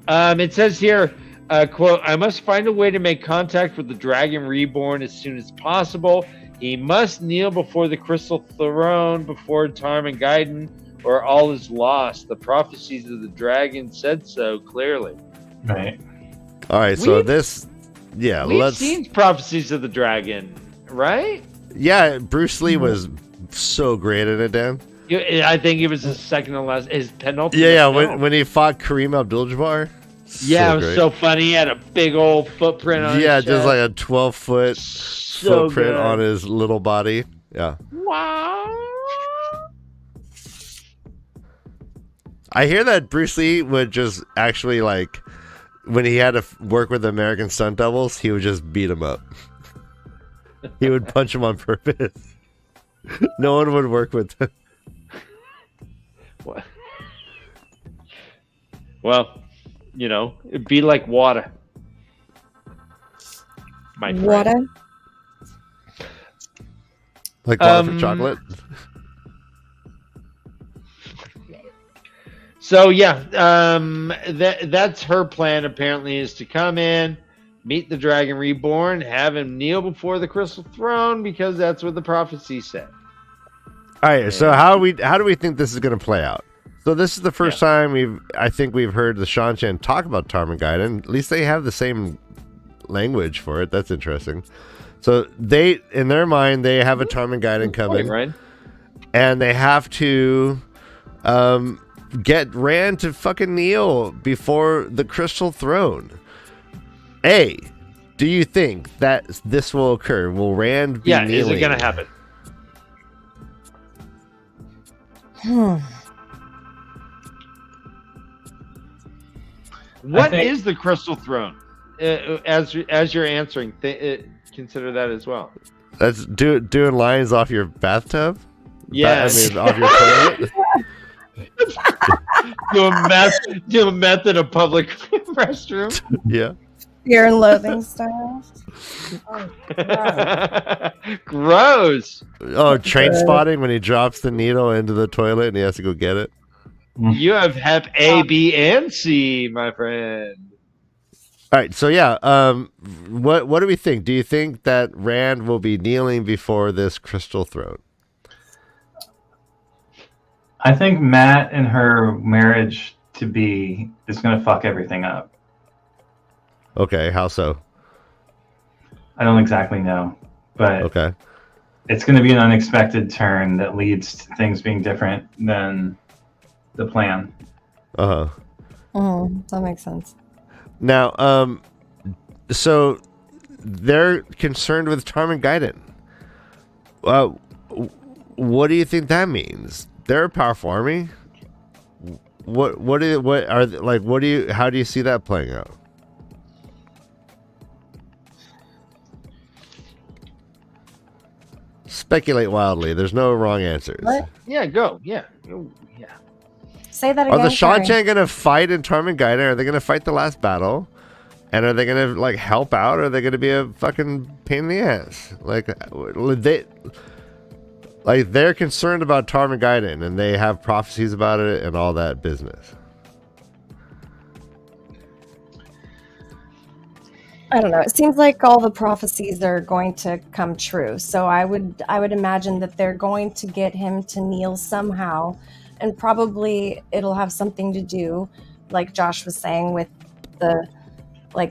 It says here, quote, I must find a way to make contact with the Dragon Reborn as soon as possible. He must kneel before the Crystal Throne before Tarmangaiden, or all is lost. The prophecies of the dragon said so clearly.
Right.
All right, so
We've-
this, yeah,
We've
let's.
seen Prophecies of the Dragon, right?
Yeah, Bruce Lee was so great at it, Dan.
I think it was his second to last, his penultimate.
Yeah,
film.
when he fought Kareem Abdul-Jabbar.
Yeah, it was
great.
so funny. He had a big old footprint on
Yeah,
his
just
chest.
like a 12-foot
So
footprint
good.
on his little body. Yeah.
Wow.
I hear that Bruce Lee would just actually, like, when he had to work with American stunt doubles, he would just beat him up. He would punch him on purpose. No one would work with him.
What? Well, you know, it'd be like water. My friend.
Water.
Like water for
Um,
chocolate.
So yeah, that's her plan. Apparently, is to come in, meet the Dragon Reborn, have him kneel before the Crystal Throne because that's what the prophecy said.
All right, so how do we think this is going to play out? So this is the first time I think we've heard the Shan-Chan talk about Tarmogoyden. At least they have the same language for it. That's interesting. So they, in their mind, they have a Tarmogoyden coming,
Right?
and they have to get Rand to fucking kneel before the Crystal Throne. A, do you think that this will occur? Will Rand be
Yeah,
kneeling?
is it going to happen? What is
think-
the Crystal Throne? As you're answering, consider that as well.
That's doing lines off your bathtub?
Yes.
I mean, off your toilet?
do a meth in a public restroom.
Yeah.
Fear and loathing style. Oh, God.
Gross.
Oh, train spotting when he drops the needle into the toilet and he has to go get it.
You have Hep A, B, and C, my friend.
All right, so yeah, what do we think? Do you think that Rand will be kneeling before this Crystal Throne?
I think Matt and her marriage to be is going to fuck everything up.
Okay, how so?
I don't exactly know, but
Okay.
it's going to be an unexpected turn that leads to things being different than the plan.
Uh-huh.
That makes sense.
Now, so they're concerned with Tarmogoyden. What do you think that means? They're a powerful army. How do you see that playing out? Speculate wildly. There's no wrong answers.
What?
Yeah, go. Yeah. Yeah.
Say that
Are
again.
the
sorry.
Shan-Chan going to fight in Tarmogoyden? Are they going to fight the last battle? And are they going to like help out? Or are they going to be a fucking pain in the ass? They're concerned about Tarmogoyden and they have prophecies about it and all that business.
I don't know. It seems like all the prophecies are going to come true. So I would imagine that they're going to get him to kneel somehow, and probably it'll have something to do, like Josh was saying, with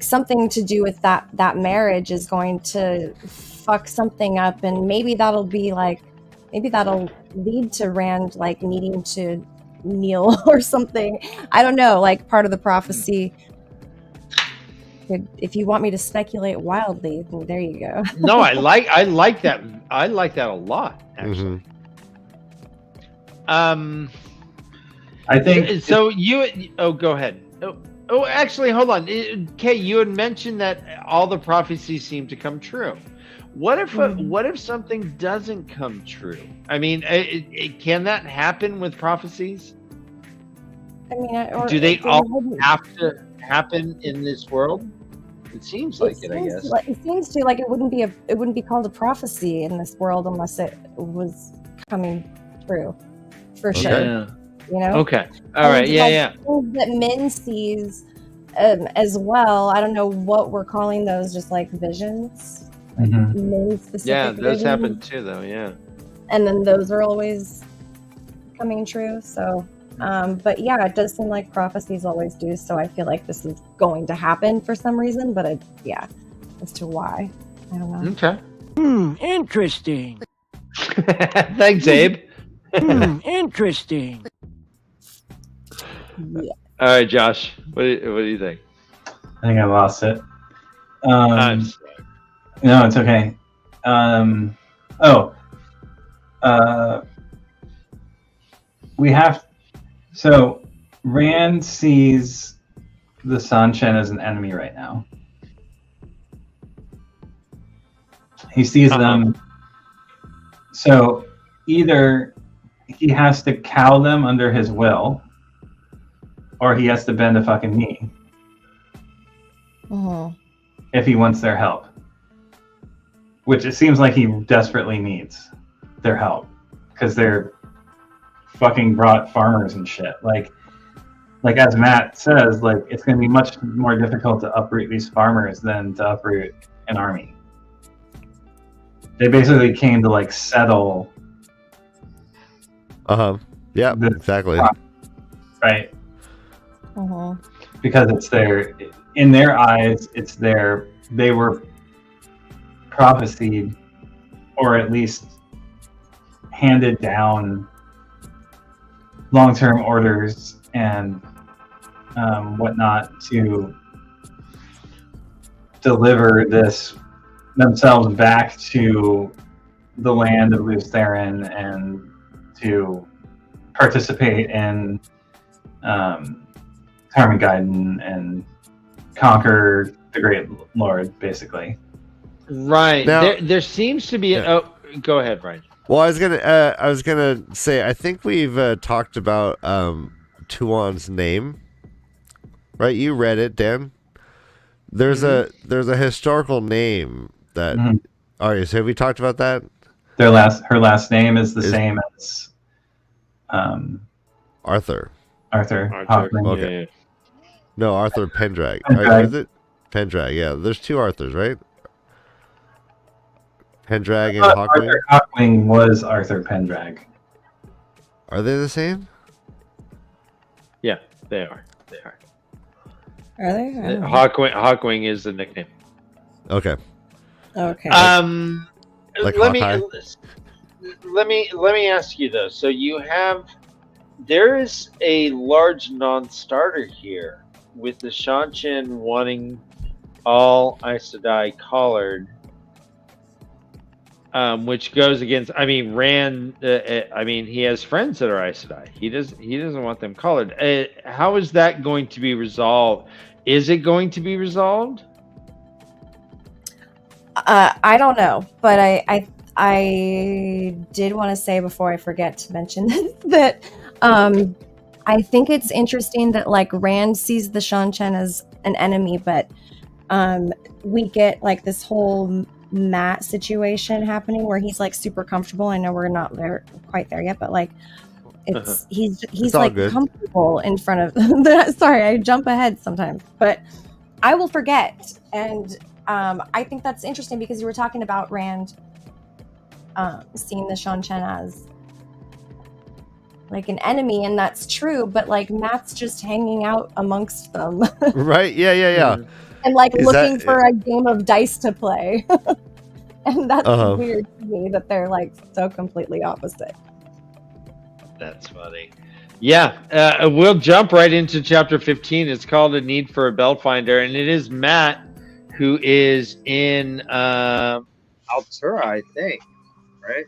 something to do with that marriage is going to fuck something up, and maybe that'll lead to Rand like needing to kneel or something. I don't know. Like part of the prophecy. If you want me to speculate wildly, then there you go.
No, I like that. I like that a lot, actually.
I think
So you. Oh, go ahead. Oh, actually, hold on. Kay, you had mentioned that all the prophecies seem to come true. What if something doesn't come true? I mean, can that happen with prophecies?
I mean,
Do they all have to happen in this world? It seems like it, I guess.
It seems to like it wouldn't be called a prophecy in this world unless it was coming true, for sure.
Yeah.
You know.
Okay. All right. Yeah.
Things that Min sees as well. I don't know what we're calling those, just like visions.
Mhm.
Min specific.
Yeah, those
visions.
happen too, though. Yeah.
And then those are always coming true. So But yeah, it does seem like prophecies always do. So I feel like this is going to happen for some reason. But yeah, as to why, I don't know.
Okay.
Interesting.
Thanks, Abe.
Interesting.
Yeah.
All right, Josh. What do you think?
I think I lost it.
I'm sorry.
No, it's okay. We have. So Rand sees the Sanshin as an enemy right now. He sees them. So either he has to cow them under his will, or he has to bend a fucking knee
Mhm.
if he wants their help. Which it seems like he desperately needs their help because they're fucking brought farmers and shit. Like as Matt says, like it's going to be much more difficult to uproot these farmers than to uproot an army. They basically came to like settle,
Yeah,
The-
exactly.
right?
Mhm.
Because it's in their eyes, they were prophesied, or at least handed down long-term orders and whatnot to deliver themselves back to the land of Lews Therin and to participate in Tarmogoyf and conquer the Great Lord, basically.
Right.
Now-
there seems to be.
Yeah.
Oh, go ahead, Ryan.
Well, I was gonna say, I think we've talked about Tuon's name, right? You read it, Dan. There's a historical name that.
Mhm.
All right, so have we talked about that?
Her last name is the same as
Arthur.
Arthur.
Arthur.
Hawkman.
Okay.
Yeah.
No, Arthur Pendrag.
Pendrag.
Is it Pendrag? Yeah, there's two Arthurs, right? Pendrag and
But
Hawkwing.
Arthur Hawkwing was Arthur Pendrag.
Are they the same?
Yeah, they are. They are.
Are they? I don't know.
Hawkwing is the nickname.
Okay.
Okay.
Like
let
Hawkeye?
me ask you though. So there is a large non-starter here with the Shanshin wanting all Aes Sedai collared, which goes against. I mean, Rand. He has friends that are Aes Sedai. He doesn't want them collared. How is that going to be resolved? Is it going to be resolved?
I don't know, but I did want to say before I forget to mention that I think it's interesting that like Rand sees the Shanshin as an enemy, but we get like this whole Matt situation happening where he's like super comfortable. I know we're not quite there yet, but like he's
all
like
good.
comfortable in front of the, sorry, I jump ahead sometimes, but I will forget. And I think that's interesting because you were talking about Rand seeing the Shanshin as like an enemy, and that's true, but like Matt's just hanging out amongst them
Right? Yeah.
and like
Is
looking
that-
for a game of dice to play. And that's
Uh-huh.
weird to me that they're like so completely opposite.
That's funny. Yeah, we'll jump right into chapter 15. It's called A Need for a Beltfinder, and it is Matt who is in Altura, I think, right?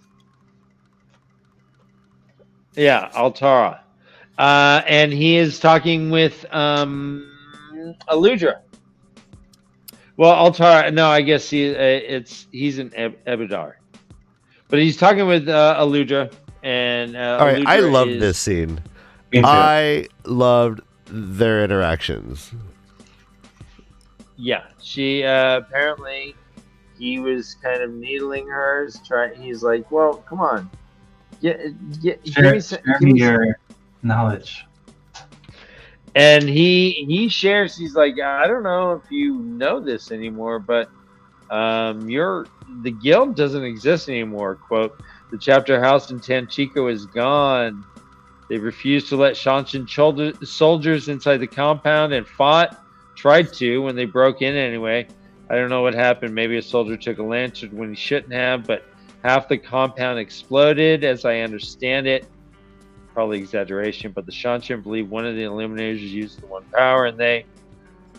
Yeah, Altara. And he is talking with Aludra. Well, Altara, no, I guess he's in Ebudar. But he's talking with Aludra, and
All right, I
Aludra
loved
is-
this scene.
Me too.
I loved their interactions.
Yeah, she apparently he was kind of needling her. He's like, "Well, come on, give me
Share me your knowledge.
And he shares. He's like, I don't know if you know this anymore, but the guild doesn't exist anymore. Quote: The chapter house in Tanchico is gone. They refused to let Shanshan soldiers inside the compound and tried to when they broke in anyway. I don't know what happened. Maybe a soldier took a lantern when he shouldn't have, but half the compound exploded, as I understand it. Probably exaggeration, but the Shanshan believe one of the Illuminators used the one power, and they,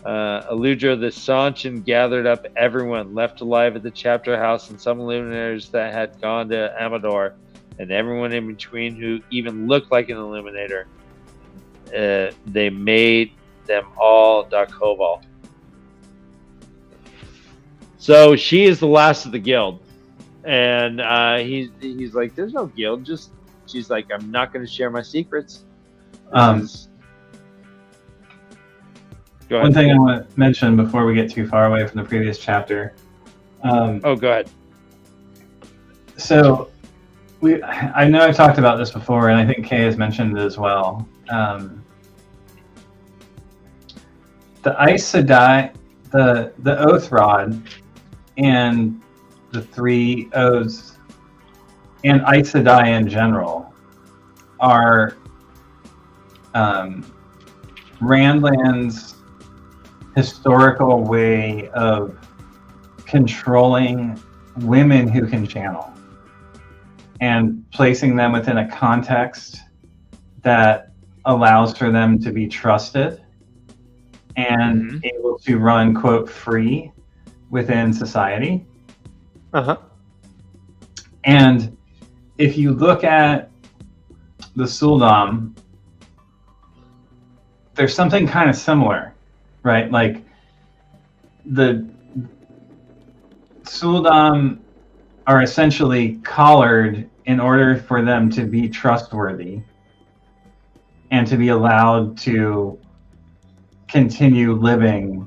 Aludra, the Shanshan, gathered up everyone left alive at the chapter house and some Illuminators that had gone to Amador, and everyone in between who even looked like an Illuminator. They made them all Dakoval. So she is the last of the guild, and he's like, "There's no guild. Just," she's like, "I'm not going to share my secrets." Go ahead.
One thing I want to mention before we get too far away from the previous chapter.
Go ahead.
So, I know I've talked about this before, and I think Kay has mentioned it as well. The Aes Sedai, the Oath Rod, and the three Oaths, and Aes Sedai in general, are Randland's historical way of controlling women who can channel and placing them within a context that allows for them to be trusted and able to run, quote, free within society. And if you look at the Suldam, there's something kind of similar, right? Like the Suldam are essentially collared in order for them to be trustworthy and to be allowed to continue living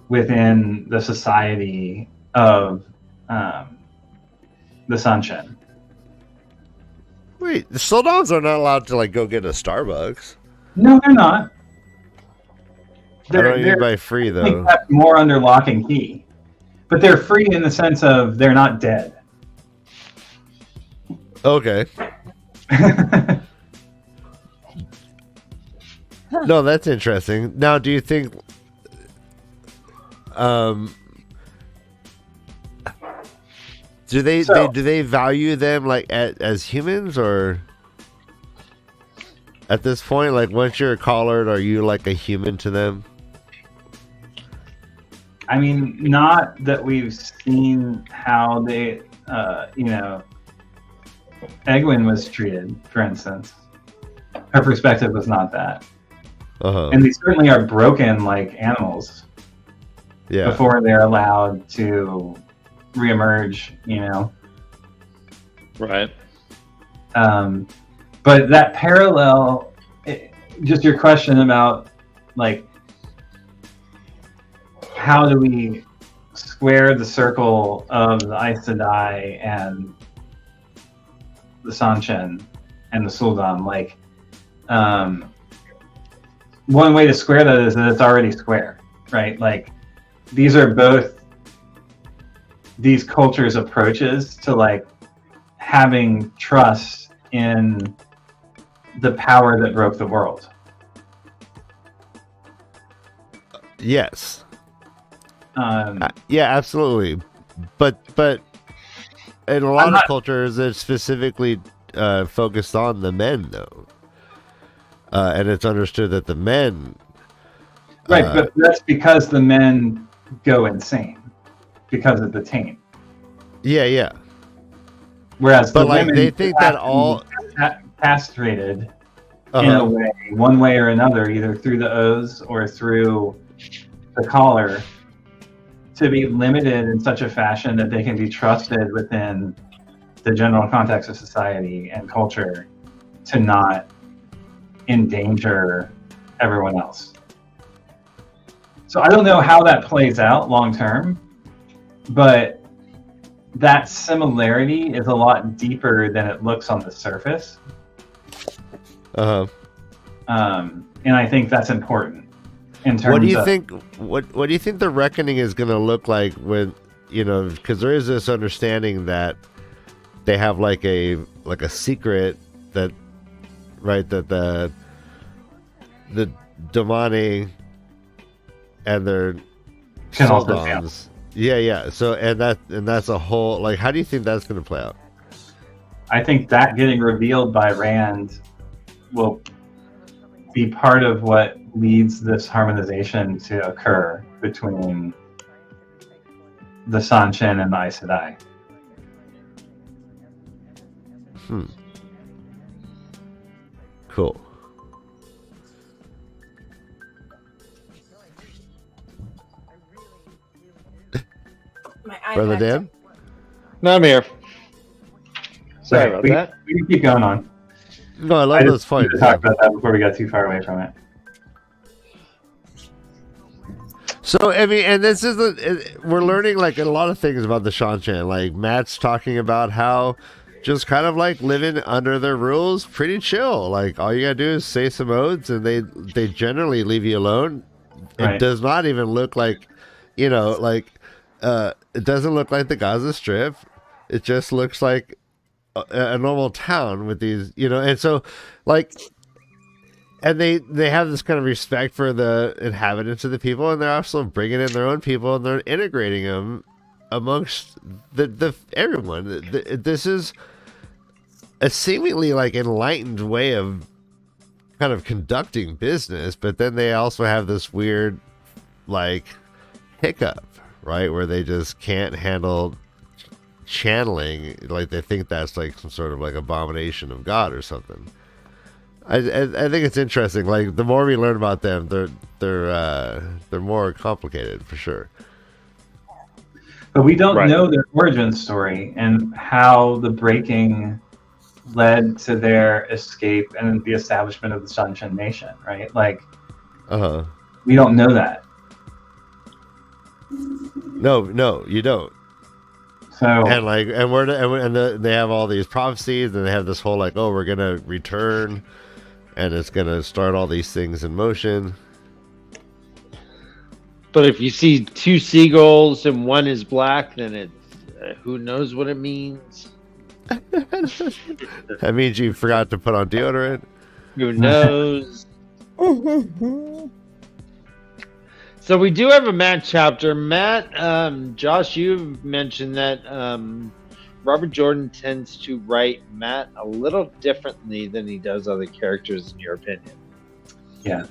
within the society of the Shanshan.
Wait, the Soldans are not allowed to like go get a Starbucks.
No, they're not.
I don't mean by free though.
I think that's more under lock and key, but they're free in the sense of they're not dead.
Okay. No, that's interesting. Now, do you think do they value them like as humans, or at this point, like once you're collared, are you like a human to them?
I mean, not that we've seen how they, Egwene was treated, for instance. Her perspective was not that. And they certainly are broken like animals before they're allowed to reemerge,
Right.
But that parallel, just your question about like, how do we square the circle of the Aes Sedai and the Shanshan and the Suldam? Like, one way to square that is that it's already square, right? Like, these are both these cultures' approaches to like having trust in the power that broke the world.
Yes. Yeah, absolutely. But in a lot of cultures, it's specifically focused on the men, though. And it's understood that the men...
Right, but that's because the men go insane because of the taint.
Yeah.
Whereas
but
the
like
women
they think that all
castrated in a way, one way or another, either through the oaths or through the collar, to be limited in such a fashion that they can be trusted within the general context of society and culture to not endanger everyone else. So I don't know how that plays out long term, but that similarity is a lot deeper than it looks on the surface. And I think that's important in terms
what do you
of...
think what do you think the reckoning is going to look like when, because there is this understanding that they have like a secret that right? That the Domani and their
Can also fail.
Soldans. Yeah. So and that's a whole like. How do you think that's going to play out?
I think that getting revealed by Rand will be part of what leads this harmonization to occur between the Sanshin and the Aes Sedai.
Cool.
My
Brother
iPad
Dan?
No, I'm here. Sorry about
we,
that.
we can keep going on.
No, I love
I
those
just wanted
fights.
to talk about that before we got too far away from it.
So I mean, and this is we're learning like a lot of things about the Shanshan. Like Matt's talking about how just kind of like living under their rules, pretty chill. Like all you gotta do is say some oaths, and they generally leave you alone.
Right.
It does not even look like, you know, like it doesn't look like the Gaza Strip. It just looks like a normal town with these, you know, and so like. And they have this kind of respect for the inhabitants of the people, and they're also bringing in their own people, and they're integrating them amongst the everyone. This is a seemingly like enlightened way of kind of conducting business, but then they also have this weird like hiccup, right, where they just can't handle channeling. Like they think that's like some sort of like abomination of God or something. I think it's interesting. Like the more we learn about them, they're more complicated for sure.
But we don't
Right.
know their origin story and how the breaking led to their escape and the establishment of the Sanshin Nation, right? Like we don't know that.
No, you don't.
So
And like, they have all these prophecies, and they have this whole like, oh, we're gonna return, and it's gonna start all these things in motion.
But if you see two seagulls and one is black, then it's who knows what it means.
That means you forgot to put on deodorant.
Who knows? So we do have a Matt chapter. Matt, Josh, you mentioned that Robert Jordan tends to write Matt a little differently than he does other characters, in your opinion.
yeah.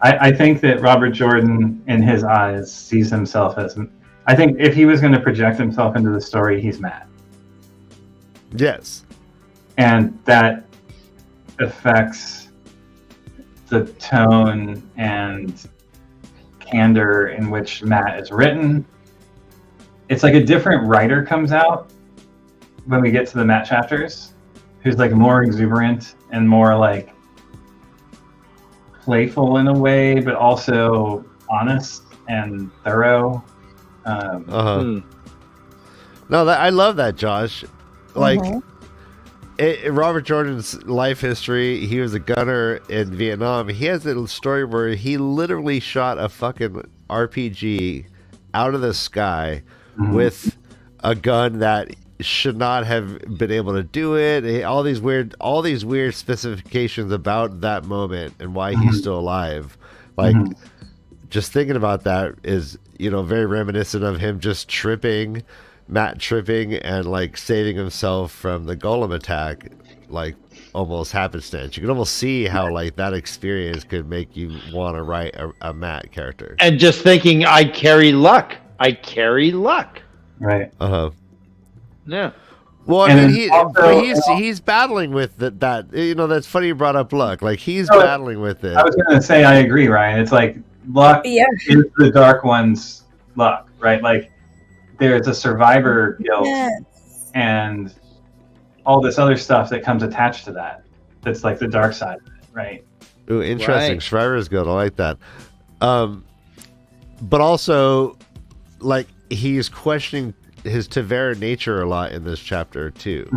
I think that Robert Jordan, in his eyes, sees himself as. I think if he was going to project himself into the story, he's Matt.
Yes.
And that affects the tone and candor in which Matt is written. It's like a different writer comes out when we get to the Matt chapters, who's like more exuberant and more like playful in a way, but also honest and thorough.
No, I love that, Josh. Like Robert Jordan's life history, he was a gunner in Vietnam. He has a story where he literally shot a fucking RPG out of the sky with a gun that should not have been able to do it. All these weird specifications about that moment and why he's still alive. Like just thinking about that is, you know, very reminiscent of him just Matt tripping and like saving himself from the golem attack, like almost happenstance. You can almost see how like that experience could make you want to write a Matt character.
And just thinking, I carry luck.
Right.
Yeah.
Well, I
And
mean,
also-
he's battling with that. You know, that's funny you brought up luck. Like he's battling with it.
I was going to say, I agree, Ryan. It's like luck
Yeah.
is the Dark One's luck, right? Like there's a survivor guilt and all this other stuff that comes attached to that. That's like the dark side of it, right?
Ooh, interesting.
Right.
Survivor's Guild. I like that. But also, like he's questioning his Tavera nature a lot in this chapter too,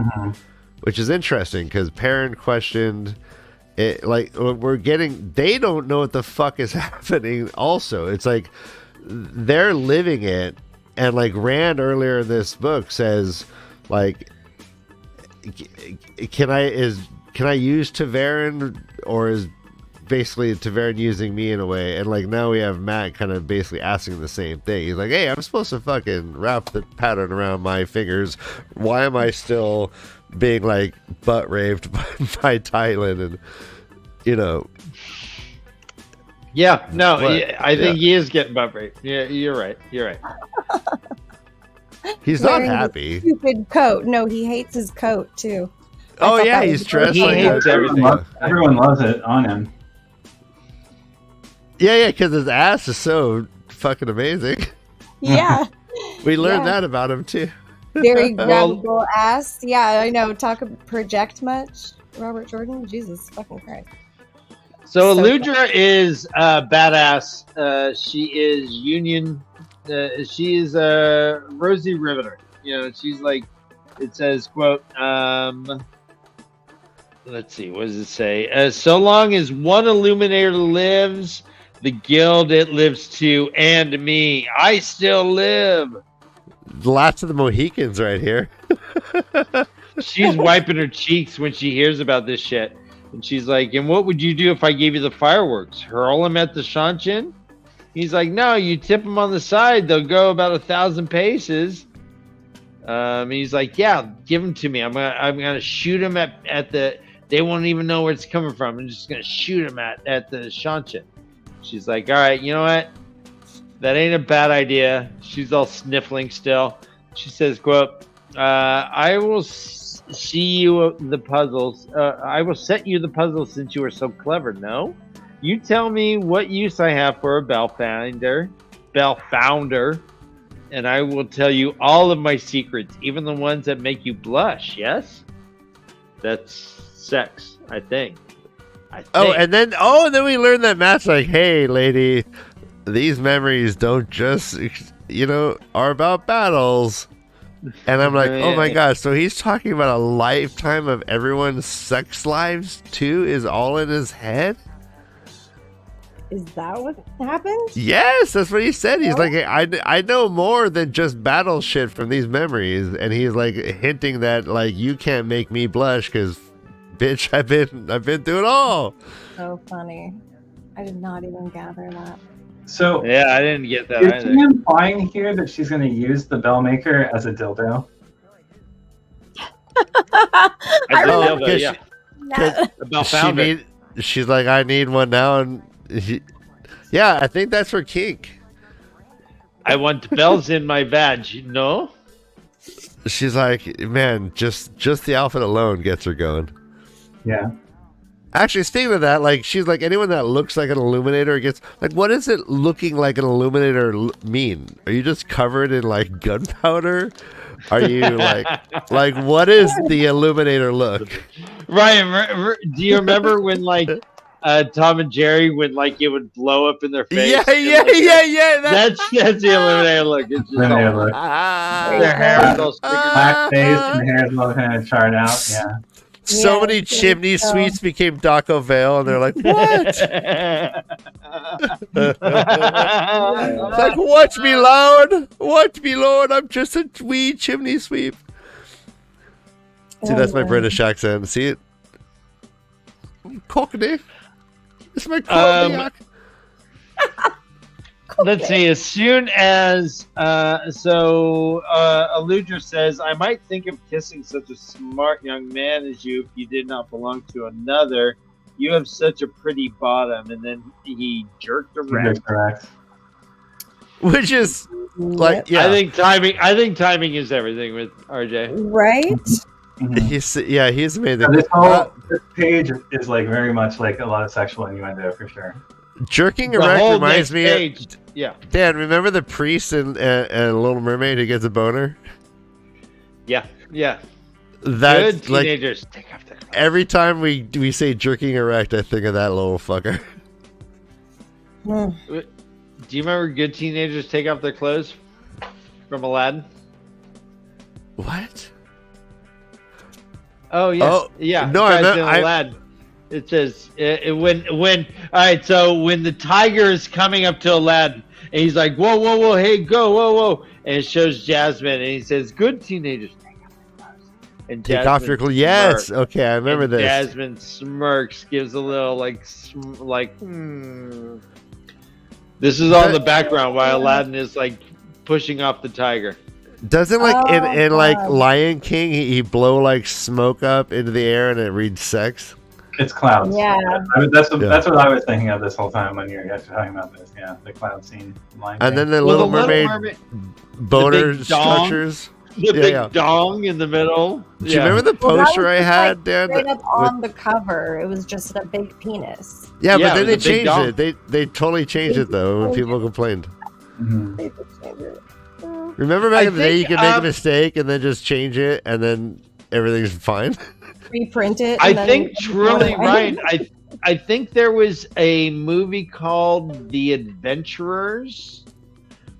which is interesting because Perrin questioned it. Like they don't know what the fuck is happening. Also, it's like they're living it, and like Rand earlier in this book says, like, is can I use Taverin, or is basically Taverin using me in a way? And like now we have Matt kind of basically asking the same thing. He's like, hey, I'm supposed to fucking wrap the pattern around my fingers. Why am I still being like butt raped by Tylan? And you know.
Yeah, no,
But,
I think he is getting butt raped. Yeah, you're right.
He's not
Wearing the
happy.
Stupid coat. No, he hates his coat too. I
Oh
thought
yeah,
that
he's
was
dressed
He
like
hates
a,
everything.
Everyone loves it on him.
yeah, because his ass is so fucking amazing.
Yeah,
We learned
Yeah.
that about him too.
very
Well-
grabbable ass. Yeah, I know. Project much, Robert Jordan. Jesus fucking Christ.
So
So
Eludra is badass. She is Union. She is Rosie Riveter. You know, she's like, it says, quote, let's see, what does it say? So long as one Illuminator lives, the guild it lives to, and me, I still live.
Lots of the Mohicans right here.
She's wiping her cheeks when she hears about this shit. And she's like, and what would you do if I gave you the fireworks? Hurl them at the Shanshin? He's like, no, you tip them on the side. They'll go about 1,000 paces. He's like, yeah, give them to me. I'm gonna shoot them at the. They won't even know where it's coming from. I'm just gonna shoot them at the Shanshin. She's like, all right, you know what? That ain't a bad idea. She's all sniffling still. She says, quote, I will see you the puzzles. I will set you the puzzles since you are so clever. No, you tell me what use I have for a bell founder, and I will tell you all of my secrets, even the ones that make you blush. Yes, that's sex, I think.
And then we learned that Matt's like, hey, lady, these memories don't just, are about battles. And I'm like, oh my gosh, so he's talking about a lifetime of everyone's sex lives too, is all in his head?
Is that what happened?
Yes, that's what he said. He's like, hey, I know more than just battle shit from these memories. And he's like hinting that like, you can't make me blush because, bitch, I've been through it all.
So funny. I did not even gather that.
So
Yeah, I didn't get that
is
either.
she implying here that she's going to use the bell maker as a dildo?
I
I
Oh,
remember,
because
yeah.
That-
About founder.
She's like, I need one now. And yeah, I think that's her kink.
I want bells in my badge. No?
She's like, man, just the outfit alone gets her going.
Yeah.
Actually, speaking of that, like, she's like, anyone that looks like an Illuminator gets, like, what does it looking like an Illuminator mean? Are you just covered in, like, gunpowder? Are you, like, what is the Illuminator look?
Ryan, do you remember when, like, Tom and Jerry, when, like, it would blow up in their face?
Yeah.
That's the Illuminator look. It's just
Illuminator
all,
look.
their hair is all sticking.
Black face and the hair's all kind of charred out. Yeah.
So
Yeah,
many
I think
chimney
so.
sweets became Daco Vale, and they're like, what? It's like, watch me, Lord. Watch me, Lord. I'm just a wee chimney sweep. See, that's my
Oh,
British accent. See it? Cockney. It's my Cockney.
Let's see. As soon as Eludra says, "I might think of kissing such a smart young man as you if you did not belong to another. You have such a pretty bottom." And then he jerked around.
Correct.
Which is like,
Yep.
yeah.
I think timing is everything with RJ.
Right?
Mhm.
He's amazing.
This page is like very much like a lot of sexual innuendo for sure.
Jerking
The
erect
whole
reminds
next
me.
page. Yeah,
Dan, remember the priest in Little Mermaid who gets a boner?
yeah.
That's
Good
like
teenagers. Take off their clothes.
every time we say jerking erect, I think of that little fucker.
Hmm.
Do you remember good teenagers take off their clothes from Aladdin?
What?
Oh yeah,
Oh,
yeah.
no,
guys
I-
in Aladdin. It says when all right. So when the tiger is coming up to Aladdin, and he's like, "Whoa, hey, go, whoa," and it shows Jasmine, and he says, "Good teenagers take off their clothes." And
Take off your clothes. Yes.
smirks.
Okay, I remember
And
this.
Jasmine smirks, gives a little This is all in the background while Aladdin is like pushing off the tiger.
Doesn't like in like
God.
Lion King he blow like smoke up into the air and it reads sex?
It's clouds.
Yeah.
That's what I was thinking of this whole time when you were guys talking about this. Yeah, the cloud scene.
And then the
Well,
Little
the
Mermaid boner
the big dong.
structures.
The big
yeah.
dong in the middle.
Do you remember the
Well, that
poster
was
I
just,
had,
like,
Dan?
straight up on the cover, it was just a big penis.
Yeah,
Yeah,
but then
it
they
was a big
changed
dong.
it. They totally changed it though when people complained.
Mhm.
They did change it.
Remember back
I
in the day you
think,
could make a mistake and then just change it and then everything's fine?
Reprint it.
I
and then
think truly
Yeah.
right. I think there was a movie called The Adventurers,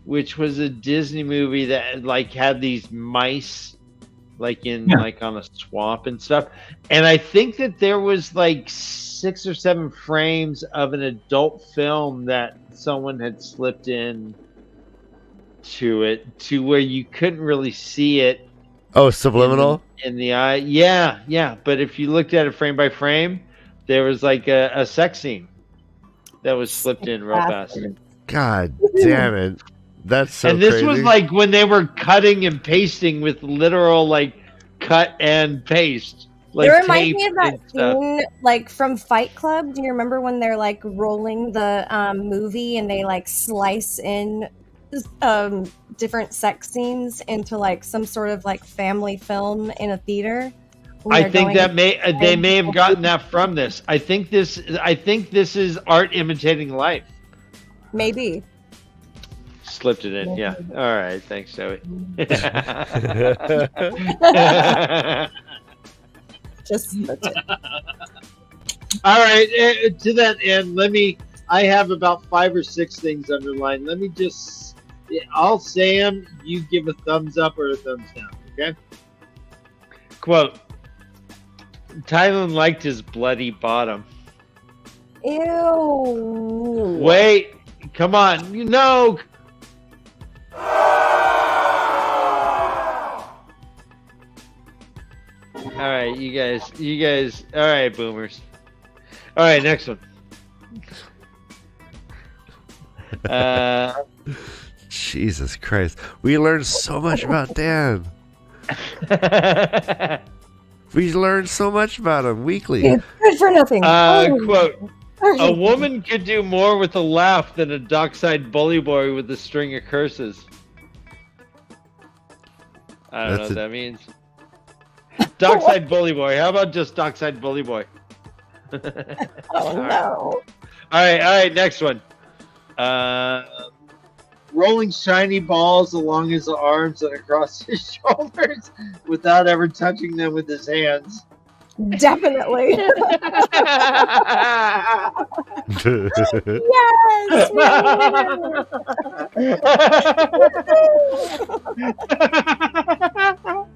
which was a Disney movie that like had these mice like in like on a swamp and stuff. And I think that there was like 6 or 7 frames of an adult film that someone had slipped in to it to where you couldn't really see it
Oh, subliminal?
in the eye. Yeah. But if you looked at it frame by frame, there was like a sex scene that was slipped in real fast.
God damn it. That's so
And this
crazy.
was like when they were cutting and pasting with literal like cut and paste. Like
it reminds
tape
me of that
and stuff.
scene, like from Fight Club. Do you remember when they're like rolling the movie and they like slice in different sex scenes into like some sort of like family film in a theater? when
I
they're
think
going-
that they may have gotten that from this. I think this is art imitating life.
maybe.
Slipped it in, yeah. All right, thanks, Zoe.
Just
All right, to that end, I have about 5 or 6 things underlined. Let me just, I'll say them. You give a thumbs up or a thumbs down, okay? Quote, Tylen liked his bloody bottom.
ew.
Wait, come on, you know. All right, you guys. All right, boomers. All right, next one.
Jesus Christ. We learned so much about Dan. We learned so much about him weekly.
Good for nothing.
Quote, a woman could do more with a laugh than a dockside bully boy with a string of curses. I don't know what that means. Dockside bully boy. How about just dockside bully boy?
Oh no.
All right, next one. Rolling shiny balls along his arms and across his shoulders without ever touching them with his hands.
Definitely. Yes.
All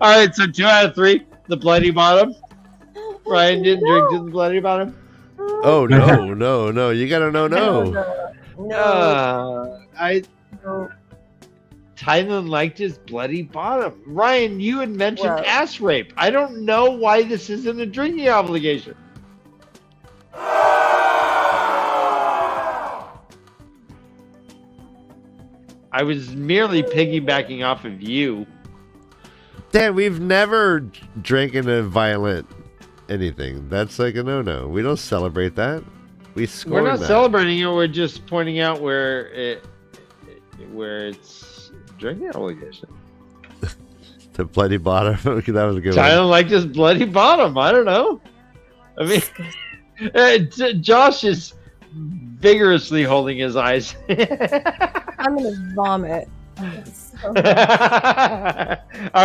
right, so 2 out of 3, the bloody bottom. Ryan didn't drink to the bloody bottom.
Oh, no. You gotta know no.
No.
Tylen liked his bloody bottom. Ryan, you had mentioned
Well-
ass rape. I don't know why this isn't a drinking obligation. I was merely piggybacking off of you.
Dan, we've never drinking a violent anything. That's like a no-no. We don't celebrate that. We scorn
We're not
that.
celebrating it. We're just pointing out where it's drinking obligation.
The bloody bottom. Okay, that was a good
Tylen liked his bloody bottom. I don't know. I mean, Josh is vigorously holding his eyes.
I'm gonna vomit. So-
All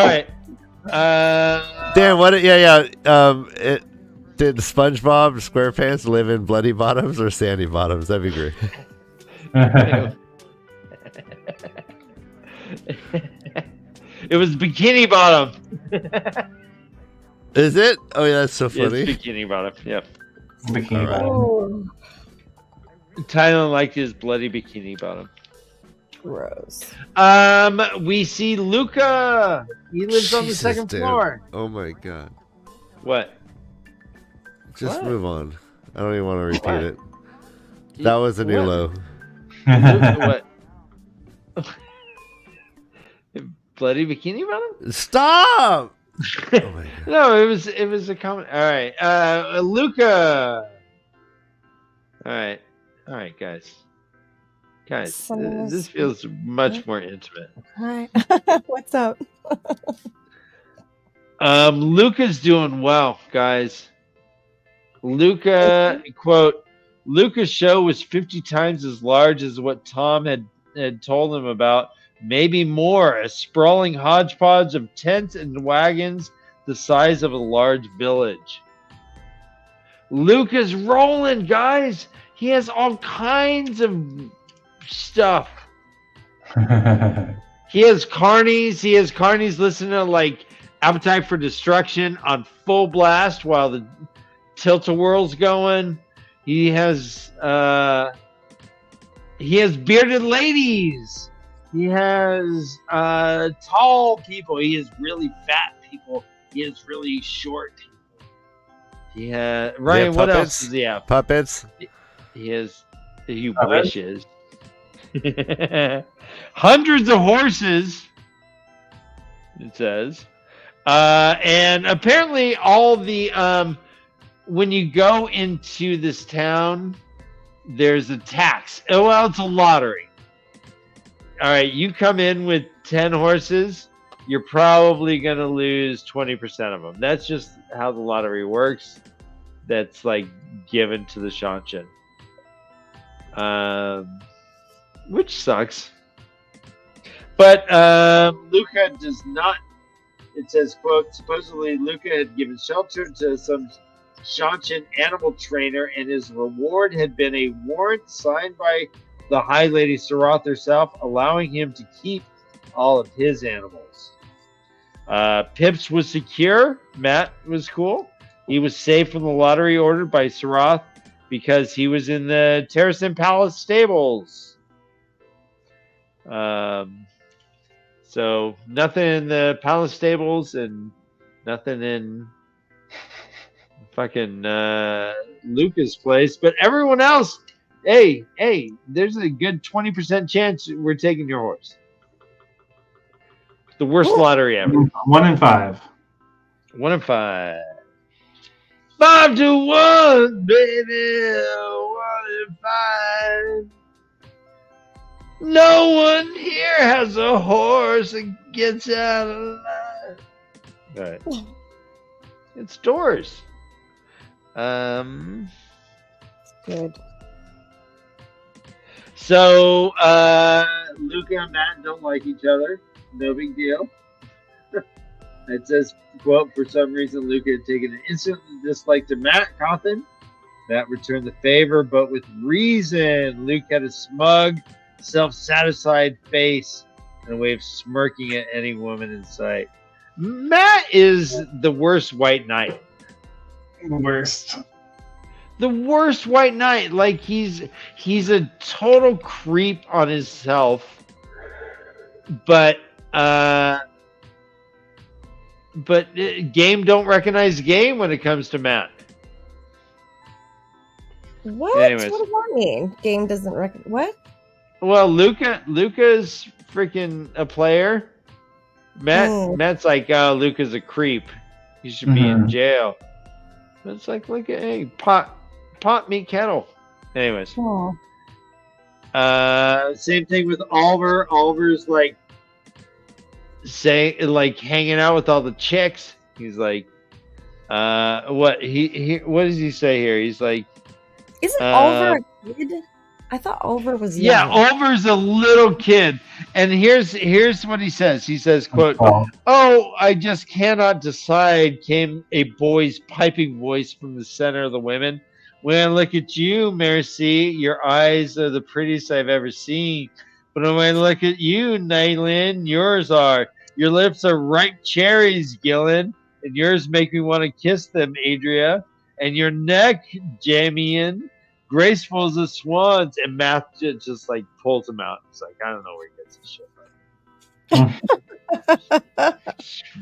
right.
Dan, what? Yeah. Did SpongeBob SquarePants live in bloody bottoms or sandy bottoms? That'd be great.
It was bikini bottom.
Is it? Oh yeah, that's so funny.
It's bikini bottom. Yep.
Bikini
All right.
bottom.
Oh.
Tylen liked his bloody bikini bottom.
Gross.
We see Luca. He lives on the
Jesus,
second
dude.
floor.
Oh my god.
What?
Just
What?
move on. I don't even want to repeat
What?
it. That was a new
What?
low.
What? Bloody bikini bottom?
Stop! Oh my god.
No, it was a comment. All right, Luca. All right, guys.
Someone
This
was-
feels much more intimate.
Hi. What's up?
Luca's doing well, guys. Luca, quote, Luca's show was 50 times as large as what Tom had told him about, maybe more, a sprawling hodgepodge of tents and wagons the size of a large village. Luca's rolling, guys. He has all kinds of stuff. He has carnies. He has carnies listening to like Appetite for Destruction on full blast while the tilt-a-whirl's going. He has bearded ladies. He has tall people. He has really fat people. He has really short people. He has Ryan. What else
puppets?
does he have?
Puppets?
He has. He
Puppets?
wishes. Hundreds of horses. It says, and apparently all the when you go into this town, there's a tax. Oh, well, it's a lottery. All right, you come in with 10 horses, you're probably going to lose 20% of them. That's just how the lottery works. That's like given to the Shanshan. Which sucks. But Luca does not. It says, quote, supposedly Luca had given shelter to some Shanshan animal trainer, and his reward had been a warrant signed by the High Lady Sarath herself, allowing him to keep all of his animals. Pips was secure. Matt was cool. He was safe from the lottery ordered by Sarath because he was in the Terracin Palace stables. So nothing in the palace stables and nothing in fucking Luca's place, but everyone else, hey, there's a good 20% chance we're taking your horse. The worst lottery ever.
1 in 5.
1 in 5. 5 to 1, baby. 1 in 5. No one here has a horse and gets out alive. All right. It's doors.
Good.
So Luca and Matt don't like each other. No big deal. It says, quote, for some reason Luca had taken an instant dislike to Matt Cawthon. Matt returned the favor, but with reason. Luke had a smug, self-satisfied face and a way of smirking at any woman in sight. Matt is the worst white knight.
Worst.
The worst white knight. Like he's a total creep on himself, but game don't recognize game when it comes to Matt.
What?
Anyways.
What does that mean? Game doesn't recognize what?
Well, Luca's freaking a player. Matt's like, oh, Luca's a creep. He should be in jail. But it's like, look at, hey, pot meet kettle. Anyways,
Oh.
same thing with Oliver. Oliver's like hanging out with all the chicks. He's like, what does he say here? He's like,
Isn't Oliver a kid? I thought Oliver was young.
yeah, Oliver's a little kid. And here's what he says. He says, quote, oh, I just cannot decide, came a boy's piping voice from the center of the women. When I look at you, Mercy, your eyes are the prettiest I've ever seen. But when I look at you, Naylin, yours are. Your lips are ripe cherries, Gillen. And yours make me want to kiss them, Adria. And your neck, Jamian, graceful as a swan's. And Matt just like pulls him out. He's like, I don't know where he gets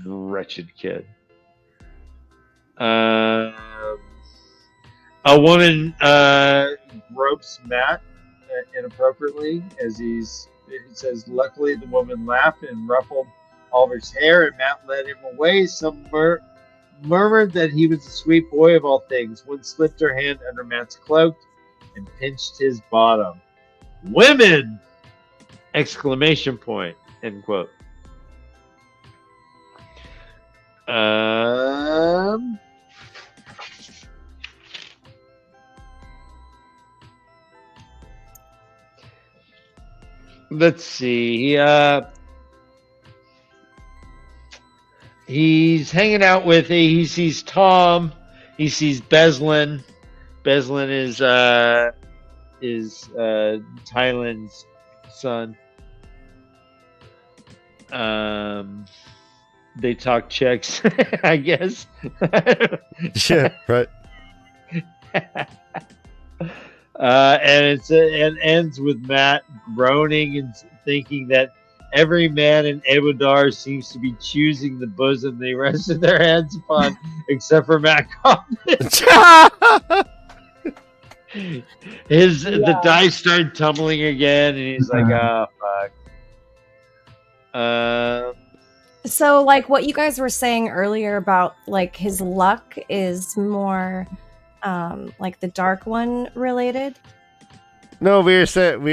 Wretched kid. A woman gropes Matt inappropriately as it says, luckily the woman laughed and ruffled Oliver's hair, and Matt led him away. Some murmured that he was a sweet boy of all things. One slipped her hand under Matt's cloak and pinched his bottom. Women! Exclamation point. End quote. Let's see. He's hanging out with. He sees Tom. He sees Beslin. Beslin is Tylen's son. They talk checks, I guess.
Yeah, right.
And it ends with Matt groaning and thinking that every man in Ewadar seems to be choosing the bosom they rested their hands upon, except for Matt Coffin. The dice started tumbling again, and he's like, "Oh fuck."
So, like what you guys were saying earlier about like his luck is more like the Dark One related.
No, he was saying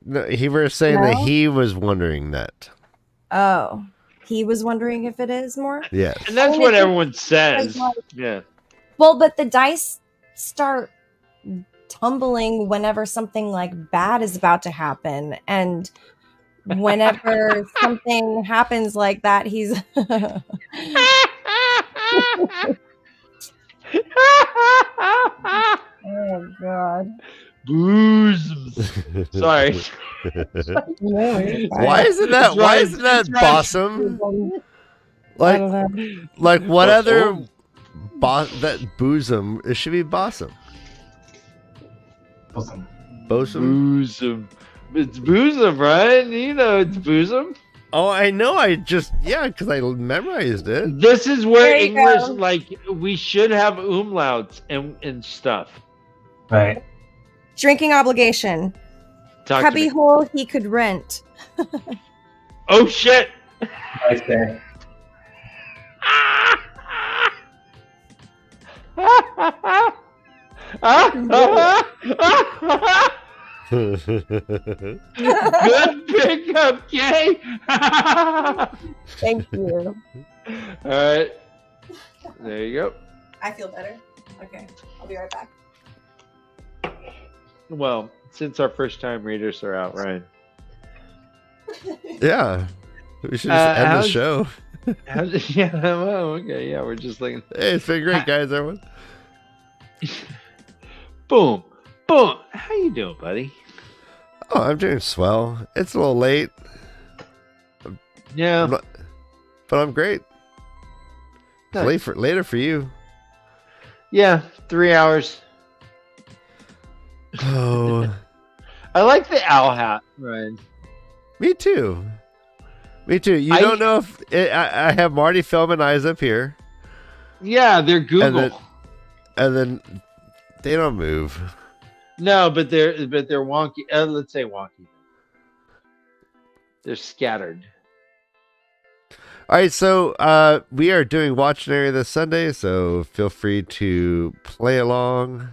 that he was wondering that.
Oh, he was wondering if it is more.
Yeah,
And that's what everyone says. Yeah.
Well, but the dice start tumbling whenever something like bad is about to happen, and whenever something happens like that, he's oh god.
Bosoms. Sorry.
Why isn't that Bossum?
I don't know.
Like what other that bosom? It should be Bossum.
Bosom.
Bosom.
It's bosom, right? You know it's bosom.
Oh, I know. Because I memorized it.
This is where
There you
English,
go.
like, we should have umlauts and stuff.
Right.
Drinking obligation.
Talk to
Cubby
me.
hole he could rent.
Oh shit!
Nice day.
Good pickup, Kay.
Thank you.
All right, there you go.
I feel better. Okay, I'll be right back.
Well, since our first-time readers are out, Ryan,
Yeah. We should just end the
how's-
show.
yeah, well, okay, yeah, we're just looking.
Hey, it's been great, guys, everyone.
Boom, boom. How you doing, buddy?
Oh, I'm doing swell. It's a little late,
Yeah,
but I'm great. It's
Nice.
later for you.
yeah. 3 hours.
Oh,
I like the owl hat, Ryan.
me too. Me too. You don't know if I have Marty Feldman eyes up here,
Yeah, they're Google.
and then they don't move.
No, but they're wonky. Let's say wonky. They're scattered.
All right, so we are doing Watch an Area this Sunday, so feel free to play along.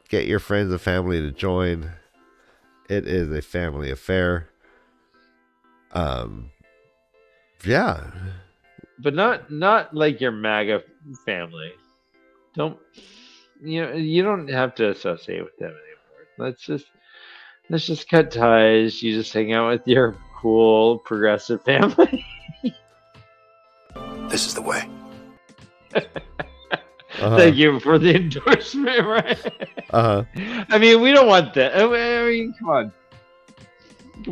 Get your friends and family to join. It is a family affair. Yeah.
But not like your MAGA family. You don't have to associate with them anymore. Let's just cut ties. You just hang out with your cool progressive family.
This is the way.
Thank you for the endorsement, right? I mean, we don't want that. I mean, come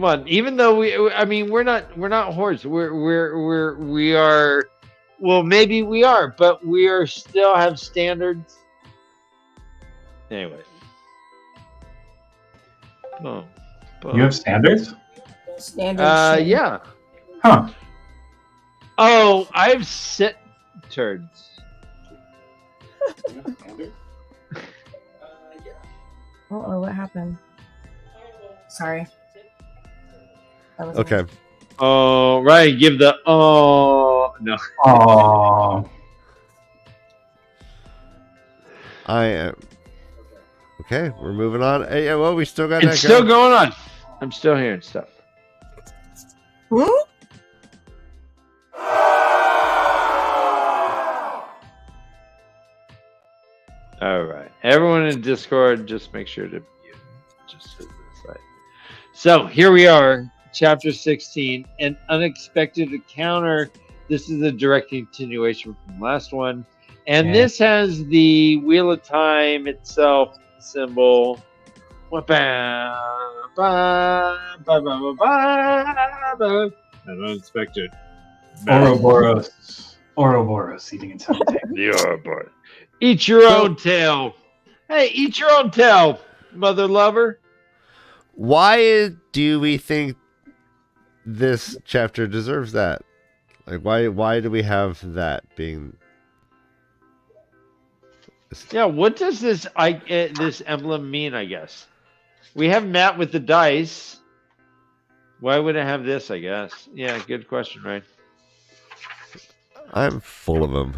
on. Even though we're not whores. We are. Well, maybe we are, but we are still have standards. Anyway. Boom.
You have standards?
Standard shit.
Yeah.
Huh.
Oh, I've sit turds.
Oh, what happened? Sorry. That was
Okay.
Oh, right. Give the oh no.
Aww.
I am. Okay, we're moving on. Hey, yeah, well, we still got that
It's still
guy.
going on. I'm still hearing stuff.
Hmm?
All right. Everyone in Discord, just make sure to mute. Just to the side. So here we are, chapter 16, an unexpected encounter. This is a direct continuation from the last one. And
Yeah.
this has the Wheel of Time itself symbol. Unexpected.
Ouroboros eating its own tail.
The Ouroboros. Eat your own tail. Hey, eat your own tail, mother lover.
Why do we think this chapter deserves that? Like, why do we have that being?
Yeah, what does this this emblem mean? I guess we have Matt with the dice. Why would it have this? I guess. Yeah, good question, right?
I'm full of them.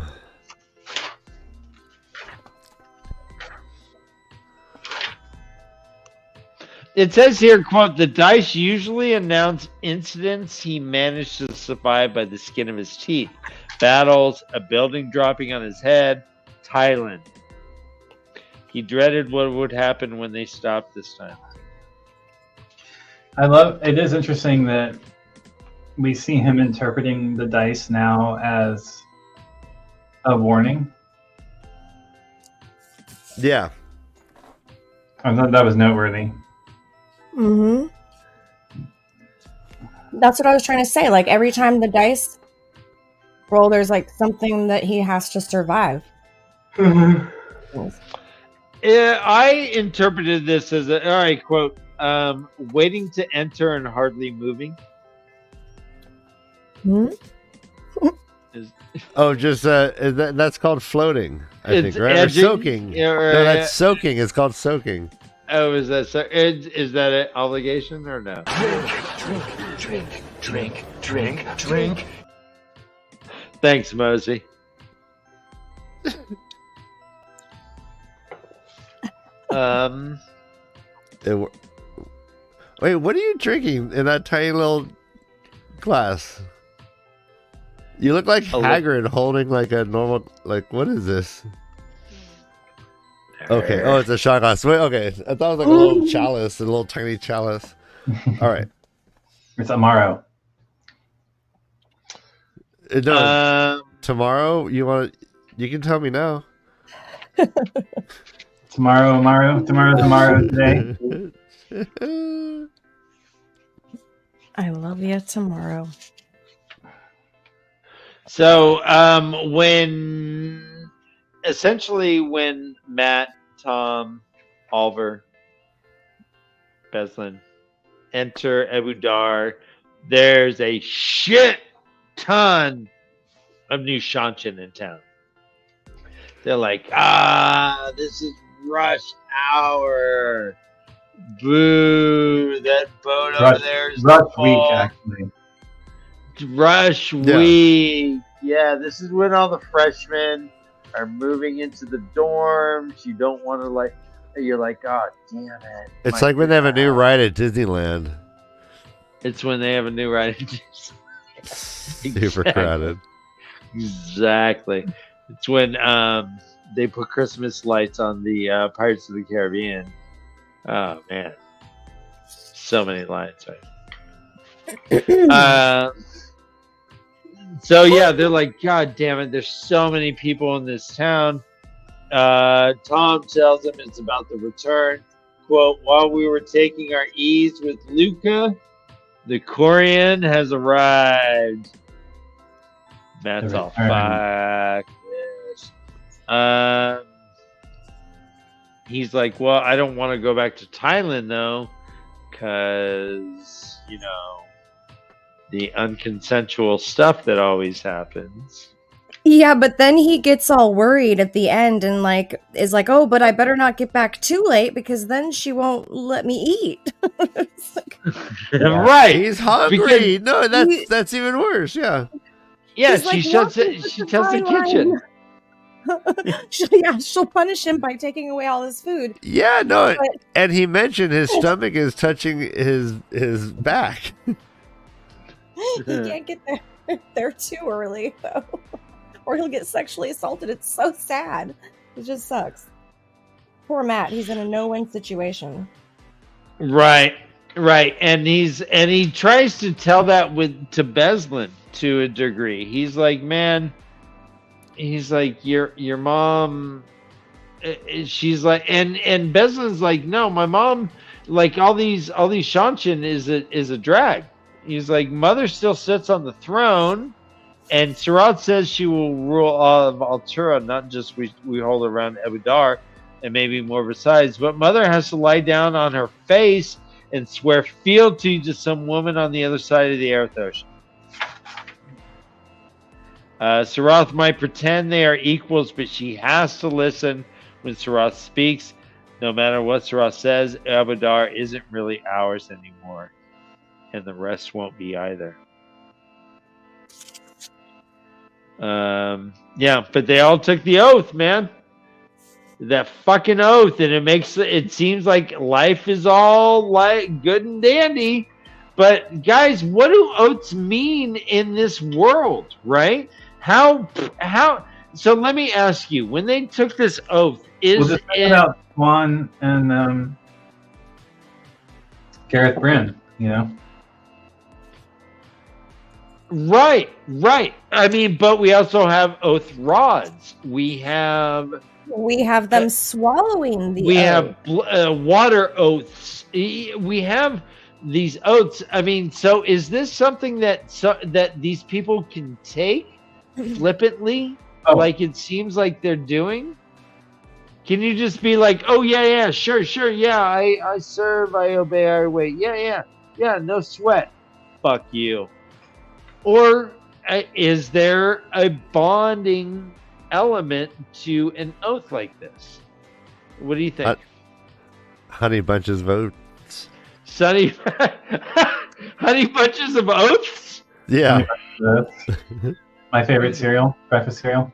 It says here, quote, the dice usually announce incidents he managed to survive by the skin of his teeth. Battles, a building dropping on his head, Thailand. He dreaded what would happen when they stopped this time.
It is interesting that we see him interpreting the dice now as a warning.
Yeah.
I thought that was noteworthy.
Mm-hmm. That's what I was trying to say. Like every time the dice roll, there's like something that he has to survive.
Yeah, I interpreted this as all right, quote, waiting to enter and hardly moving.
Hmm?
Oh, just that's called floating. I
It's
think, right?
edging.
Or soaking.
Yeah,
No, that's soaking. It's called soaking.
Oh, is that so? Is that an obligation or no?
Drink.
Thanks, Mosey.
Wait, what are you drinking in that tiny little glass? You look like Hagrid holding like a normal, like, what is this? Okay, oh, it's a shot glass. Wait, okay, I thought it was like a little chalice, a little tiny chalice. All right.
It's Amaro.
No, tomorrow, you can tell me now.
Tomorrow's tomorrow today.
I love you tomorrow.
So, when Matt, Tom, Oliver, Beslin enter Abu Dar, there's a shit ton of new Shanchan in town. They're like, this is rush hour. Boo, that boat over there is
Rush
full.
week, actually.
Rush week. Yeah, this is when all the freshmen are moving into the dorms. You don't want to you're like, oh, damn it.
It's like when they have a new ride at Disneyland.
It's when they have a new ride.
Super crowded.
Exactly. It's when they put Christmas lights on the Pirates of the Caribbean. Oh, man. So many lights, right? So, yeah, they're like, God damn it, there's so many people in this town. Tom tells them it's about the return. Quote, while we were taking our ease with Luca, the Quarian has arrived. That's all. Fuck this. He's like, well, I don't want to go back to Thailand, though, because, the unconsensual stuff that always happens.
Yeah, but then he gets all worried at the end and like is like, "Oh, but I better not get back too late because then she won't let me eat." It's like,
Right.
He's hungry. No, that's even worse. Yeah.
Yeah,
he's like,
she shuts
"Walking
it.
such
She
a
tells the
fine line."
kitchen.
She'll punish him by taking away all his food.
Yeah, no.
But-
And he mentioned his stomach is touching his back.
He can't get there too early though, or he'll get sexually assaulted. It's so sad. It just sucks. Poor Matt. He's in a no-win situation.
Right, and he tries to tell that to Beslin to a degree. He's like, man, he's like, your mom. She's like, and Beslin's like, no, my mom, like all these Shanshin is a drag. He's like, mother still sits on the throne, and Surat says she will rule all of Altura, not just we hold around Ebudar, and maybe more besides. But mother has to lie down on her face and swear fealty to some woman on the other side of the Earth Ocean. Sarath might pretend they are equals, but she has to listen when Sarath speaks. No matter what Sarath says, Ebudar isn't really ours anymore, and the rest won't be either. Yeah, but they all took the oath, man. That fucking oath, and it seems like life is all like good and dandy. But guys, what do oaths mean in this world, right? How? So let me ask you: when they took this oath,
Well, just think about Swan and Gareth Bryn, you know?
Right. I mean, but we also have oath rods. We have
them swallowing the.
We
oath.
have water oaths. We have these oaths. I mean, so is this something that these people can take flippantly, like it seems like they're doing? Can you just be like, oh yeah, sure, yeah, I serve, I obey, I wait, yeah, no sweat, fuck you? Or is there a bonding element to an oath like this? What do you think?
Honey bunches of oats.
Honey bunches of oaths?
Yeah.
My favorite cereal, breakfast cereal.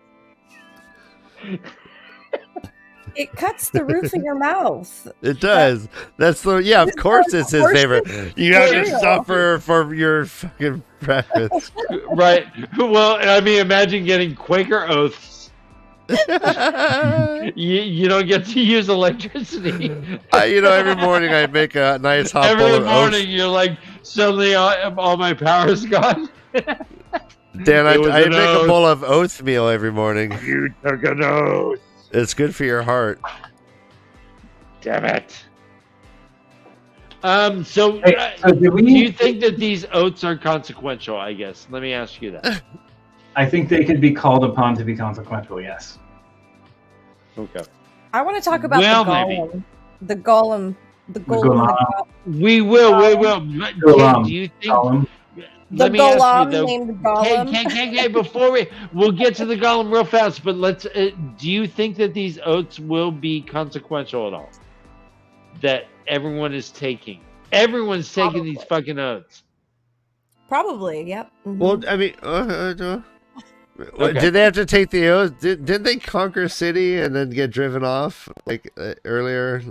It cuts the roof of your mouth.
It does. That's the of course it's his favorite. You have to suffer for your fucking breakfast.
Right. Well, I mean, imagine getting Quaker oaths. You don't get to use electricity.
Every morning I make a nice hot bowl
Every
of
morning
oats.
you're like, suddenly all my power is gone.
Dan, I make
oath.
a bowl of oatmeal every morning.
You took an oath.
It's good for your heart.
Damn it. So
do
you think that these oaths are consequential, I guess? Let me ask you that.
I think they could be called upon to be consequential, yes.
Okay.
I want to talk about
Well,
the golem. The golem.
We will. Do you think...
Golem.
Let me
golem
ask you though.
named Golem.
Okay, before we'll get to the golem real fast, but let's. Do you think that these oaths will be consequential at all? That everyone is taking. Everyone's taking these fucking oaths.
Probably, yep. Mm-hmm.
Well, I mean,
Okay.
did they have to take the oath? Didn't they conquer a city and then get driven off like earlier?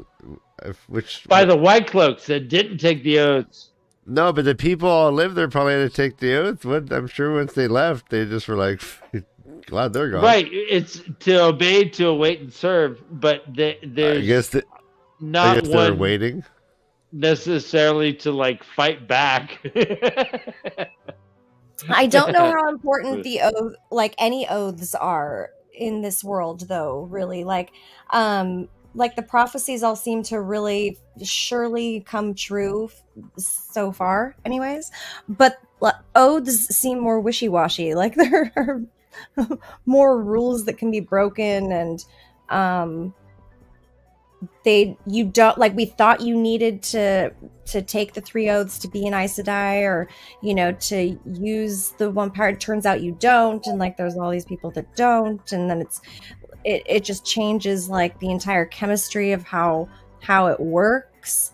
Which
By the White Cloaks that didn't take the oaths.
No, but the people all lived there probably had to take the oath. I'm sure once they left, they just were like, glad they're gone.
Right, it's to obey, to await, and serve. But there's
I guess
not
they're
one
waiting.
necessarily to like fight back.
I don't know how important the oath, like any oaths, are in this world, though. Really, like the prophecies all seem to really surely come true so far, anyways. But oaths seem more wishy-washy. Like there are more rules that can be broken, and you don't like, we thought you needed to take the 3 oaths to be an Aes Sedai, or to use the one power. It turns out you don't, and like there's all these people that don't, and then it just changes like the entire chemistry of how it works.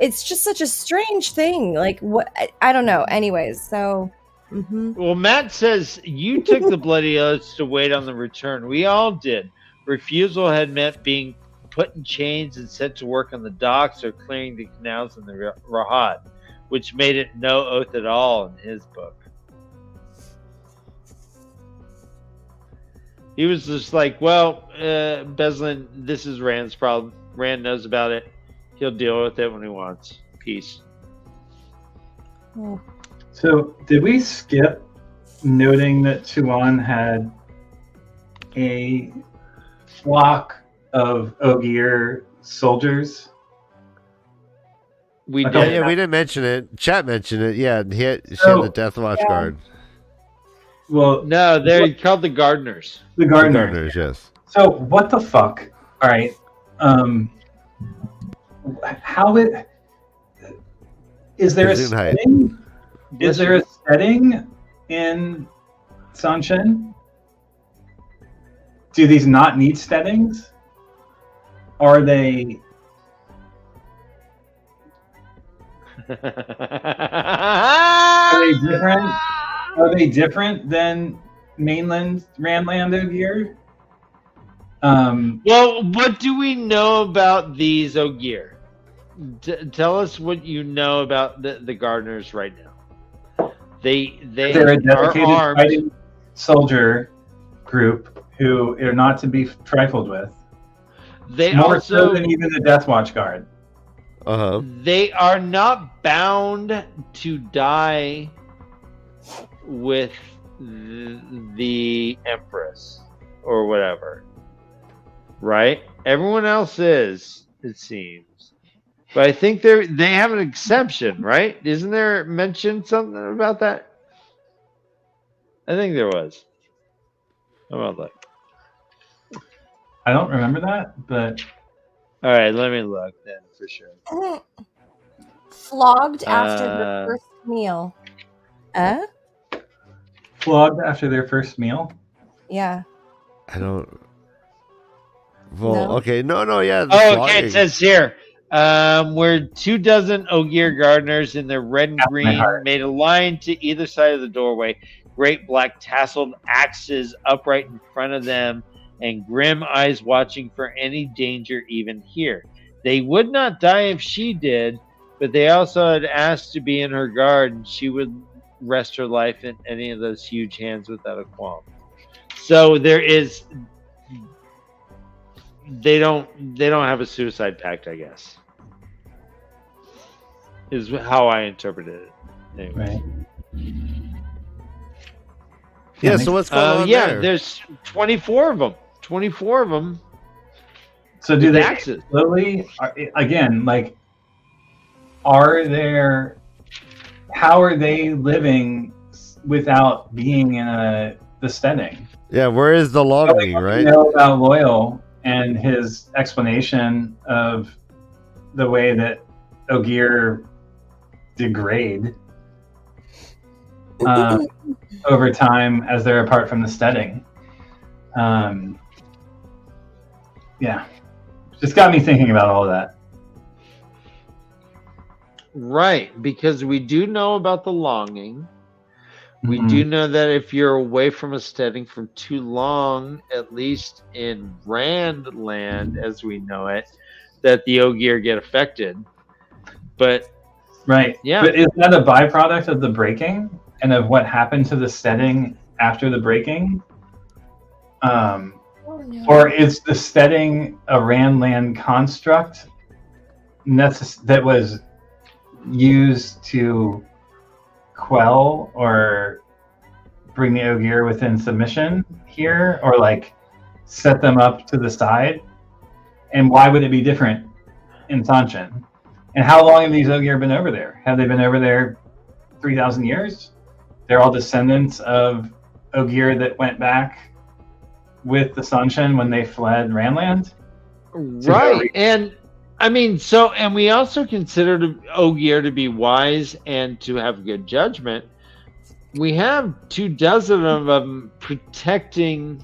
It's just such a strange thing. Like, what, I don't know. Anyways, so
Well, Matt says you took the bloody oaths to wait on the return. We all did. Refusal had meant being put in chains and sent to work on the docks or clearing the canals in the Rahat, which made it no oath at all in his book. He was just like, well, Beslin, this is Rand's problem. Rand knows about it. He'll deal with it when he wants. Peace.
yeah.
So, did we skip noting that Tuon had a flock of Ogier soldiers?
We
Okay.
Oh,
did.
yeah, we didn't mention it. Chat mentioned it. Yeah, she had the Death Watch
Yeah.
Guard.
Well,
No, they're called the Gardeners.
the
The
gardeners.
Gardeners, yes.
So, what the fuck? All right. How it is there a
Gesundheit.
setting? Is there a setting in Sanshin? Do these not need settings? Are they? Are they different? Are they different than mainland Randland Ogier?
Well, what do we know about these Ogier? Tell us what you know about the Gardeners right now.
They're a
are
dedicated
armed.
fighting soldier group who are not to be trifled with.
They
More so
also
than even the Death Watch Guard.
Uh-huh.
they are not bound to die with the Empress or whatever, right? Everyone else is, it seems, but I think they have an exception, right? Isn't there mentioned something about that? I think there was. How about that?
I don't remember that, but
All right, let me look then for sure.
Flogged after the
Uh,
first meal.
flogged after their first meal.
Yeah.
I don't. Well,
No?
okay. No, yeah. the
Oh, okay.
flogging.
It says here, we're 24 Ogier gardeners in their red and
Half my
green,
heart.
made a line to either side of the doorway, great black tasseled axes upright in front of them, and grim eyes watching for any danger even here. They would not die if she did, but they also had asked to be in her guard, and she would rest her life in any of those huge hands without a qualm. So there is. They don't have a suicide pact, I guess. Is how I interpreted it. Anyway.
Right.
Yeah. So what's going on
Yeah,
there?
there's 24 of them. 24 of them.
So do
with
they
axes.
slowly? Again, like, are there? How are they living without being in the setting?
Yeah. Where is the longing,
What
right?
we know about Loyal and his explanation of the way that Ogier degrade over time as they're apart from the setting. Yeah, just got me thinking about all of that.
Right, because we do know about the longing. We
Mhm.
do know that if you're away from a setting for too long, at least in Rand land as we know it, that the Ogier get affected. But
Right.
Yeah.
But is that a byproduct of the breaking and of what happened to the setting after the breaking? Or is the setting a Randland construct that was used to quell or bring the Ogier within submission here, or like set them up to the side? And why would it be different in Sanshin? And how long have these Ogier been over there? Have they been over there 3,000 years? They're all descendants of Ogier that went back with the Sanshin when they fled Randland?
Right. And I mean, and we also considered Ogier to be wise and to have good judgment. We have 24 of them protecting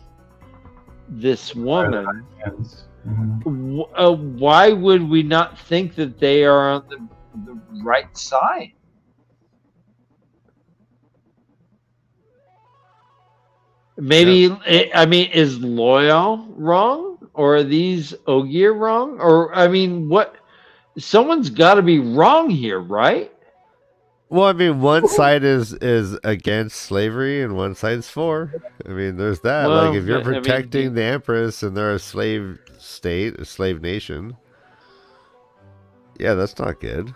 this woman. Why would we not think that they are on the right side? Maybe, I mean, is Loyal wrong? Or are these Ogier wrong? Or, I mean, what? Someone's got to be wrong here, right?
Well, I mean, one side is against slavery and one side's for. I mean, there's that.
Well,
like, if you're
I mean,
protecting the Empress and they're a slave state, a slave nation, yeah, that's not good.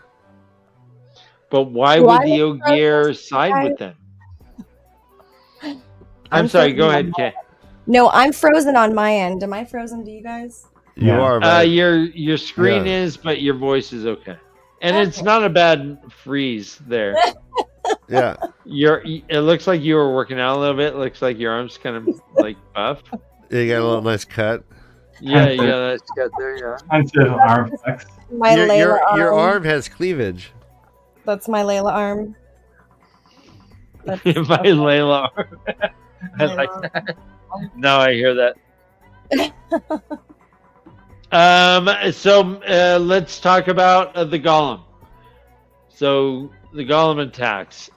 But why would the Ogier side with them? I'm sorry, go ahead, Kay.
No, I'm frozen on my end. Am I frozen to you guys?
You are, man.
Your screen is, but your voice is okay. And it's not a bad freeze there.
Yeah.
It looks like you were working out a little bit. It looks like your arm's kind of like buff.
You got a little nice cut.
Yeah, you got a nice cut there, yeah.
Expensive arm flex.
My Layla arm.
Your arm has cleavage.
That's my Layla arm.
My Layla arm. I like that. Now I hear that. So let's talk about the Golem. So the Golem attacks.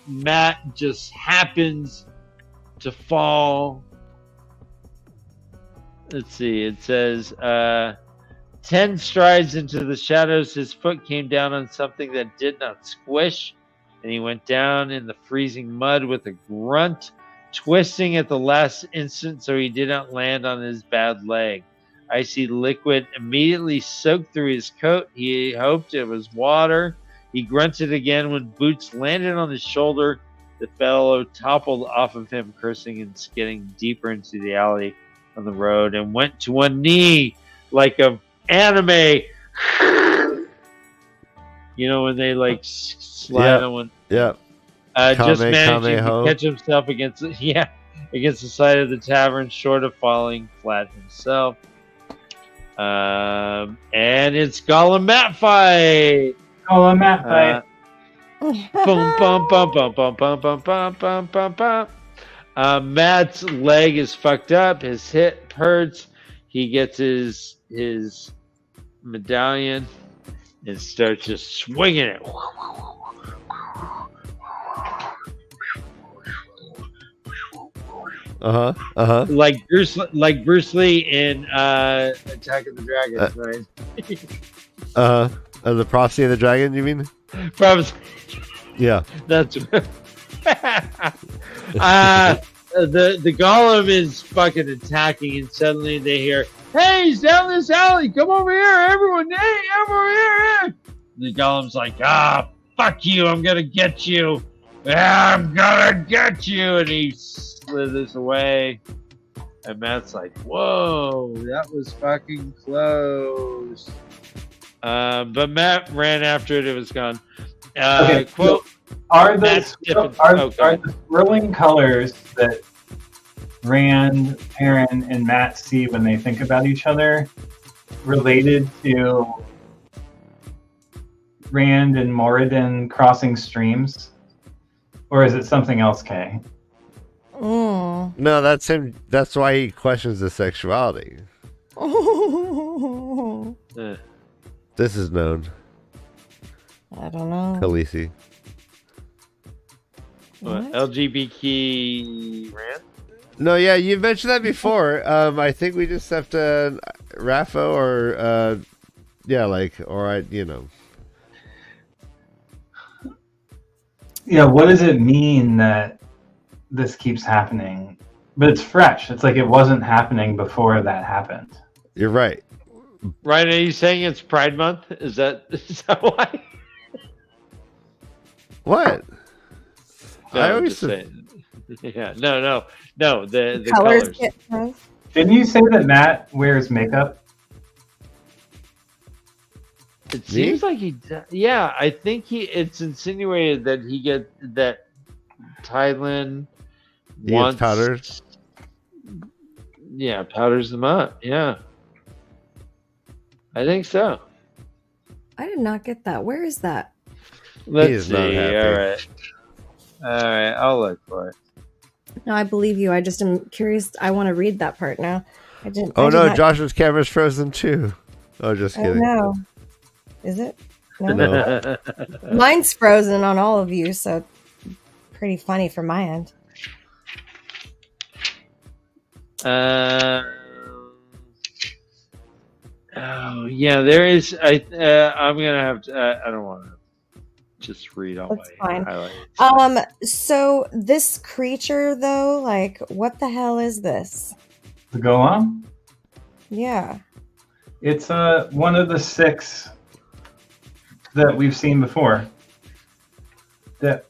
Matt just happens to fall. Let's see. It says 10 strides into the shadows, his foot came down on something that did not squish, and he went down in the freezing mud with a grunt, twisting at the last instant so he did not land on his bad leg. Icy liquid immediately soaked through his coat. He hoped it was water. He grunted again when boots landed on his shoulder. The fellow toppled off of him, cursing and skidding deeper into the alley on the road, and went to one knee like a anime. You know, when they like slide on one.
Yeah.
Just managing to catch himself against the side of the tavern, short of falling flat himself. And it's Golem Matt fight.
Golem Matt fight.
Boom, bum, bum, bum, bum, bum, bum, bum, bum, bum, bum. Matt's leg is fucked up. His hip hurts. He gets his medallion and starts just swinging it. Like Bruce Lee in Attack of the Dragon, right?
The Prophecy of the Dragon, you mean?
Prophecy.
Yeah.
That's the Golem is fucking attacking, and suddenly they hear, "Hey, he's down this alley! Come over here, everyone! Hey, over here!" The Golem's like, fuck you! I'm gonna get you! I'm gonna get you! And he slithers away. And Matt's like, "Whoa, that was fucking close." But Matt ran after it. It was gone.
Okay,
quote.
Are the swirling colors that Rand, Aaron, and Matt see when they think about each other related to Rand and Moradin crossing streams? Or is it something else, Kay?
No, that's him. That's why he questions the sexuality. This is known.
I don't know.
Khaleesi.
What? LGBT Rand?
No, yeah, you mentioned that before. I think we just have to Rafa or
Yeah, what does it mean that this keeps happening? But it's fresh. It's like it wasn't happening before that happened.
You're right.
Ryan, are you saying it's Pride Month? Is that why?
What?
No,
I always
say. Yeah, no. The colors.
Didn't you say that Matt wears makeup?
It seems like he does. Yeah, I think it's insinuated that that Tylan wants
powders.
Yeah, powders them up. Yeah, I think so.
I did not get that. Where is that?
Let's
is
see.
not happy.
All right. I'll look for it.
No, I believe you. I just am curious. I want to read that part now. I didn't.
Oh
I did
no,
not-
Josh's camera's frozen too. Oh, just
Oh
kidding.
no. Is it? No.
No.
Mine's frozen on all of you, so pretty funny from my end.
Oh yeah, there is. I'm gonna have to. I don't want to just read all
That's
my
fine.
highlights.
So this creature though, like, what the hell is this?
The Golem.
Yeah.
It's one of the 6 that we've seen before. That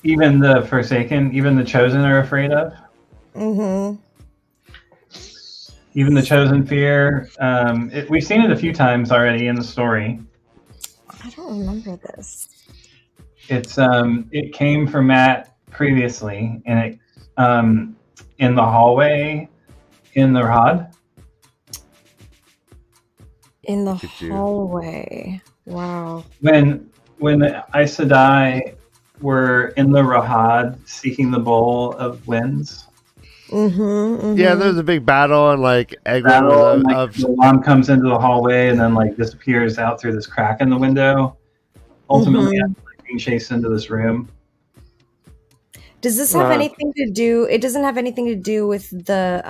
even the Forsaken, even the Chosen are afraid of.
Mm-hmm.
Even the Chosen fear. We've seen it a few times already in the story.
I don't remember this.
It came from Matt previously, and it in the hallway in the Rod.
In the
Look at you.
hallway. Wow.
When the Aes Sedai were in the Rahad seeking the Bowl of Winds,
Mm-hmm.
Yeah, there's a big battle and like
battle, and, like,
of
the Golem comes into the hallway and then like disappears out through this crack in the window. Ultimately, being chased into this room.
Does this have anything to do? It doesn't have anything to do with the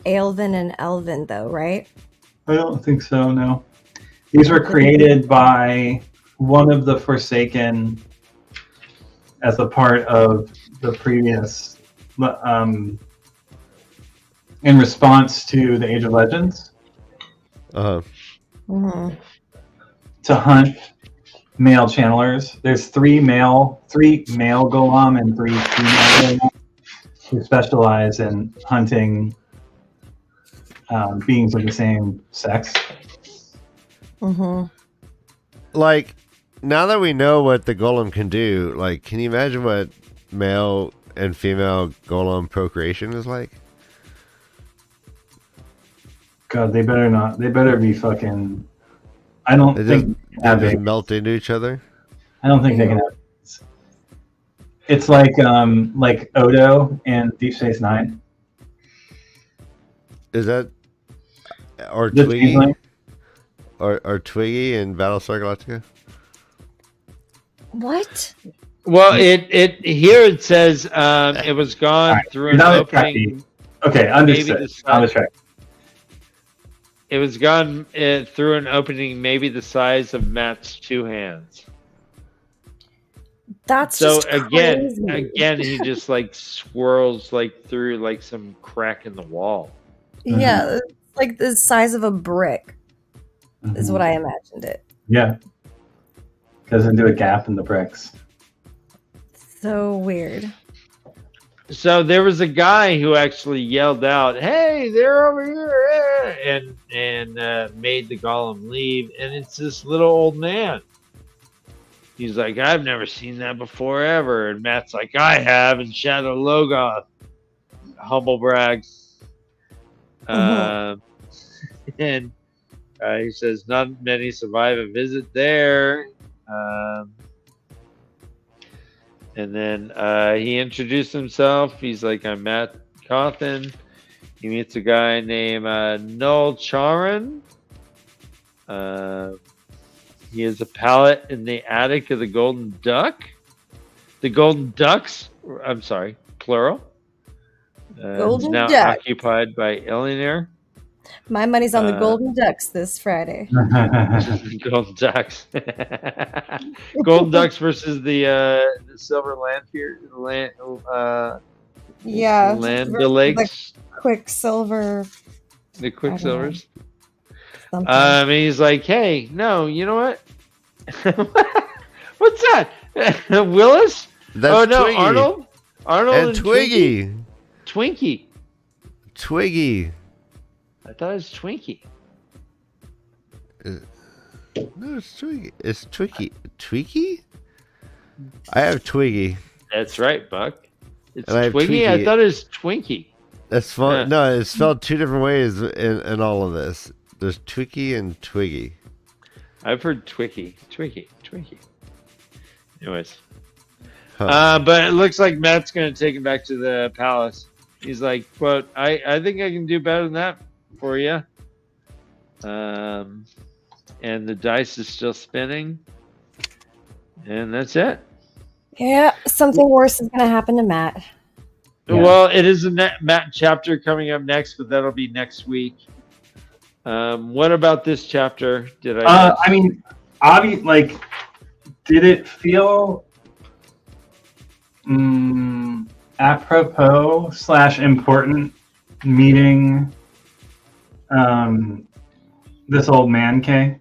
Aelvin and Elvin, though, right?
I don't think so. No, these were created by one of the Forsaken as a part of the previous. In response to the Age of Legends,
Mm-hmm.
to hunt male channelers. There's 3 male golem and 3 female golem who specialize in hunting beings of the same sex.
Mm-hmm.
like now that we know what the golem can do, like can you imagine what male and female golem procreation is like?
God, they better not. They better be fucking. I don't
They
think
just,
they have
they just
it.
melt into each other.
I don't think they can have. It's like Odo and Deep Space Nine.
Is that or
The
Twiggy
Changeling?
or Twiggy in Battlestar Galactica?
What?
Well, it here it says it was gone
Alright,
through
you're
an
not a
opening.
Okay, understood.
Maybe the
On the track.
It was gone through an opening maybe the size of Matt's 2 hands.
That's
So
just
again,
crazy.
he just like swirls like through like some crack in the wall.
Yeah, it's like the size of a brick is
Mhm.
what I imagined it.
Yeah. Goes into a gap in the bricks.
So weird.
So there was a guy who actually yelled out, "Hey, they're over here!" and made the golem leave. And it's this little old man. He's like, "I've never seen that before ever." And Matt's like, "I have." And Shadow Logoth, humble brag. And he says, "Not many survive a visit there." And then he introduced himself. He's like, "I'm Matt Cawthon." He meets a guy named Noel Charon. He has a pallet in the attic of the Golden Duck. The Golden Ducks, I'm sorry, plural.
Golden
is now
Duck.
occupied by Eleanor.
My money's on the Golden Ducks this Friday.
Golden Ducks. Golden Ducks versus the Silver
Yeah.
Land
the
Lakes.
Quicksilver.
The Quicksilvers.
Something.
And he's like, "Hey, no, you know what? What's that? Willis?
That's
oh no,
Twiggy.
Arnold
And Twiggy.
Twinkie.
Twiggy.
I thought it was Twinkie.
No, it's Twiggy. It's Twiggy. Twiggy? I have Twiggy.
That's right, Buck. It's
And I have
Twiggy. I
Twinkie.
thought it was Twinkie.
It's fun. No, it's spelled two different ways in all of this. There's Twiki and Twiggy.
I've heard Twiki. Anyways.
Huh.
But it looks like Matt's going to take him back to the palace. He's like, quote, I think I can do better than that for you. And the dice is still spinning. And that's it.
Yeah, something worse is going to happen to Matt.
Yeah.
Well, it is a Matt chapter coming up next, but that'll be next week. What about this chapter? Did I?
I mean, like, did it feel apropos / important meeting this old man, Kay?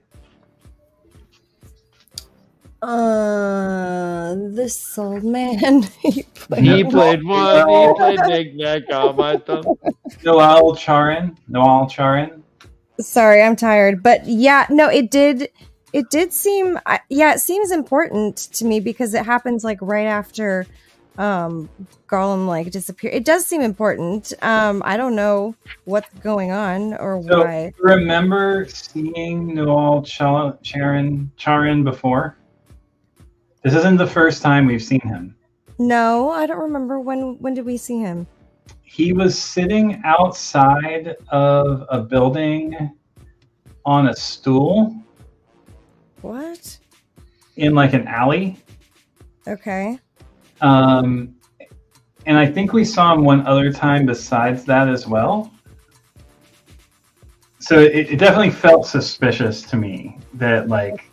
This old man.
He played one. He played Big Mac on my thumb.
Noel Charin.
Sorry, I'm tired. But yeah, no, it did seem, it seems important to me because it happens like right after Gollum like disappeared. It does seem important. I don't know what's going on or why.
Remember seeing Noel Charin before? This isn't the first time we've seen him.
No, I don't remember. When did we see him?
He was sitting outside of a building on a stool
What?
in like an alley.
Okay.
And I think we saw him one other time besides that as well. So it definitely felt suspicious to me that like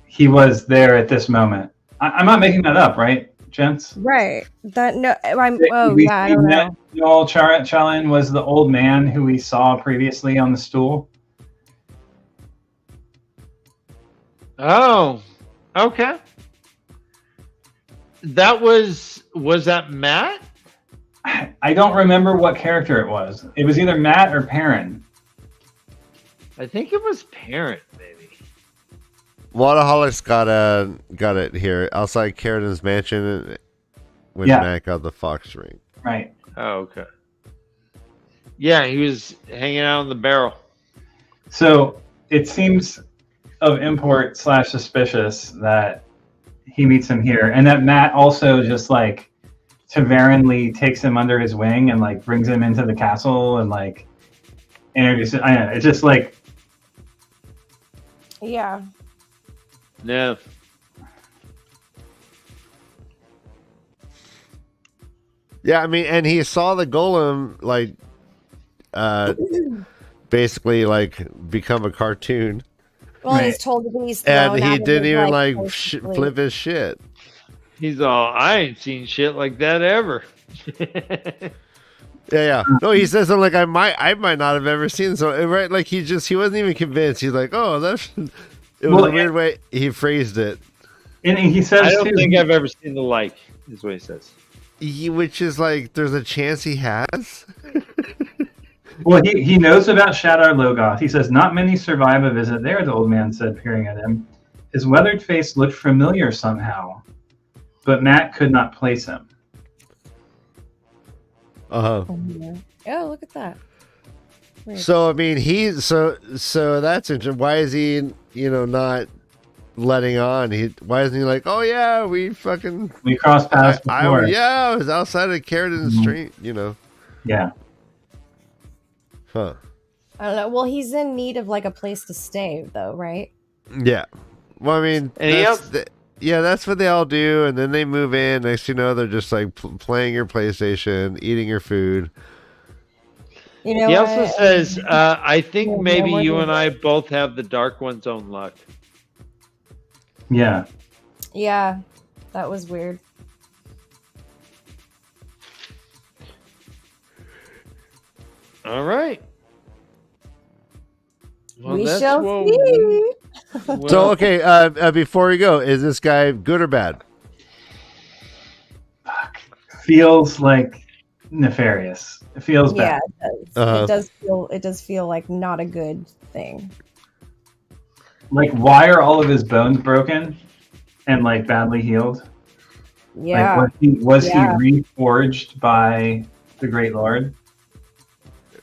he was there at this moment. I'm not making that up, right, gents?
Right. That no. I don't know.
Noel Charin was the old man who we saw previously on the stool.
Oh, okay. That was that Matt?
I don't remember what character it was. It was either Matt or Perrin.
I think it was Parent, maybe.
Waterholics got it here outside Carradin's mansion when Matt got the fox ring.
Right.
Oh, okay. Yeah, he was hanging out in the barrel.
So it seems of import / suspicious that he meets him here, and that Matt also just like Tavernly takes him under his wing and like brings him into the castle and like introduces. I know it's just like
Yeah.
No.
Yeah, I mean, and he saw the golem like basically like become a cartoon.
Well,
Right.
he's told to be
And
thrown
he
out of
didn't
his
even
life,
like
basically.
flip his shit.
He's all, I ain't seen shit like that ever.
Yeah. No, he says something like I might not have ever seen so right. Like he wasn't even convinced. He's like, oh, that's. It was a weird way he phrased it.
and he says
I don't
too,
think I've ever seen the like, is what he says.
Which is like, there's a chance he has.
well, he knows about Shadar Logoth. He says not many survive a visit there. The old man said, peering at him. His weathered face looked familiar somehow, but Matt could not place him.
Uh huh.
Oh, look at that. Weird.
So I mean, so that's interesting. Why is he, not letting on? Why isn't he like, oh yeah, we
crossed paths before.
I was outside of Carradin's street,
Yeah.
Huh.
I don't know. Well, he's in need of like a place to stay, though, right?
Yeah. Well, I mean, that's what they all do, and then they move in. Next, they're just like playing your PlayStation, eating your food.
You know.
He also says, I think
Yeah,
maybe
what
you
is
and I both have the Dark One's own luck.
Yeah.
Yeah, that was weird.
All right. Well,
we
that's
shall
what
see.
well,
So, okay, before we go, is this guy good or bad?
Feels like nefarious. It feels
Yeah,
bad.
it does.
Uh-huh.
It does feel like not a good thing.
Like, why are all of his bones broken and like badly healed?
Yeah.
Like, was he
Yeah.
reforged by the Great Lord.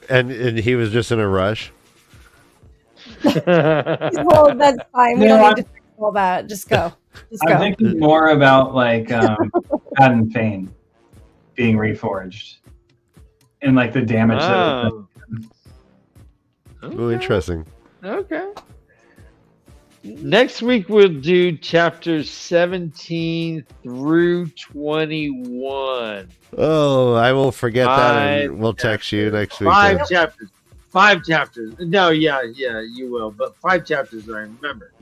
And he was just in a rush.
Well, that's fine. We
No,
don't need to fix all that. Just go. Just
I'm
go.
thinking more about like Paden Fane being reforged and like the damage that
Oh.
Oh, interesting.
Okay. Next week we'll do chapters 17 through 21.
Oh, I will forget that, and
Five
we'll text you next week.
Five
then.
chapters. 5 chapters. No, yeah, you will. But 5 chapters, I remember.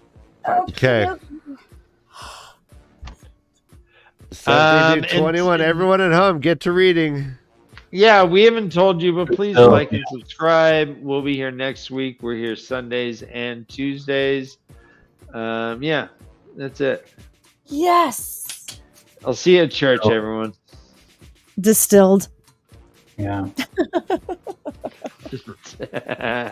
Okay. 17
and-
to 21. Everyone at home, get to reading.
Yeah, we haven't told you, but please
Oh,
like and
yeah.
subscribe. We'll be here next week. We're here Sundays and Tuesdays. Yeah, that's it.
Yes.
I'll see you at church,
Oh.
everyone.
Distilled.
Yeah.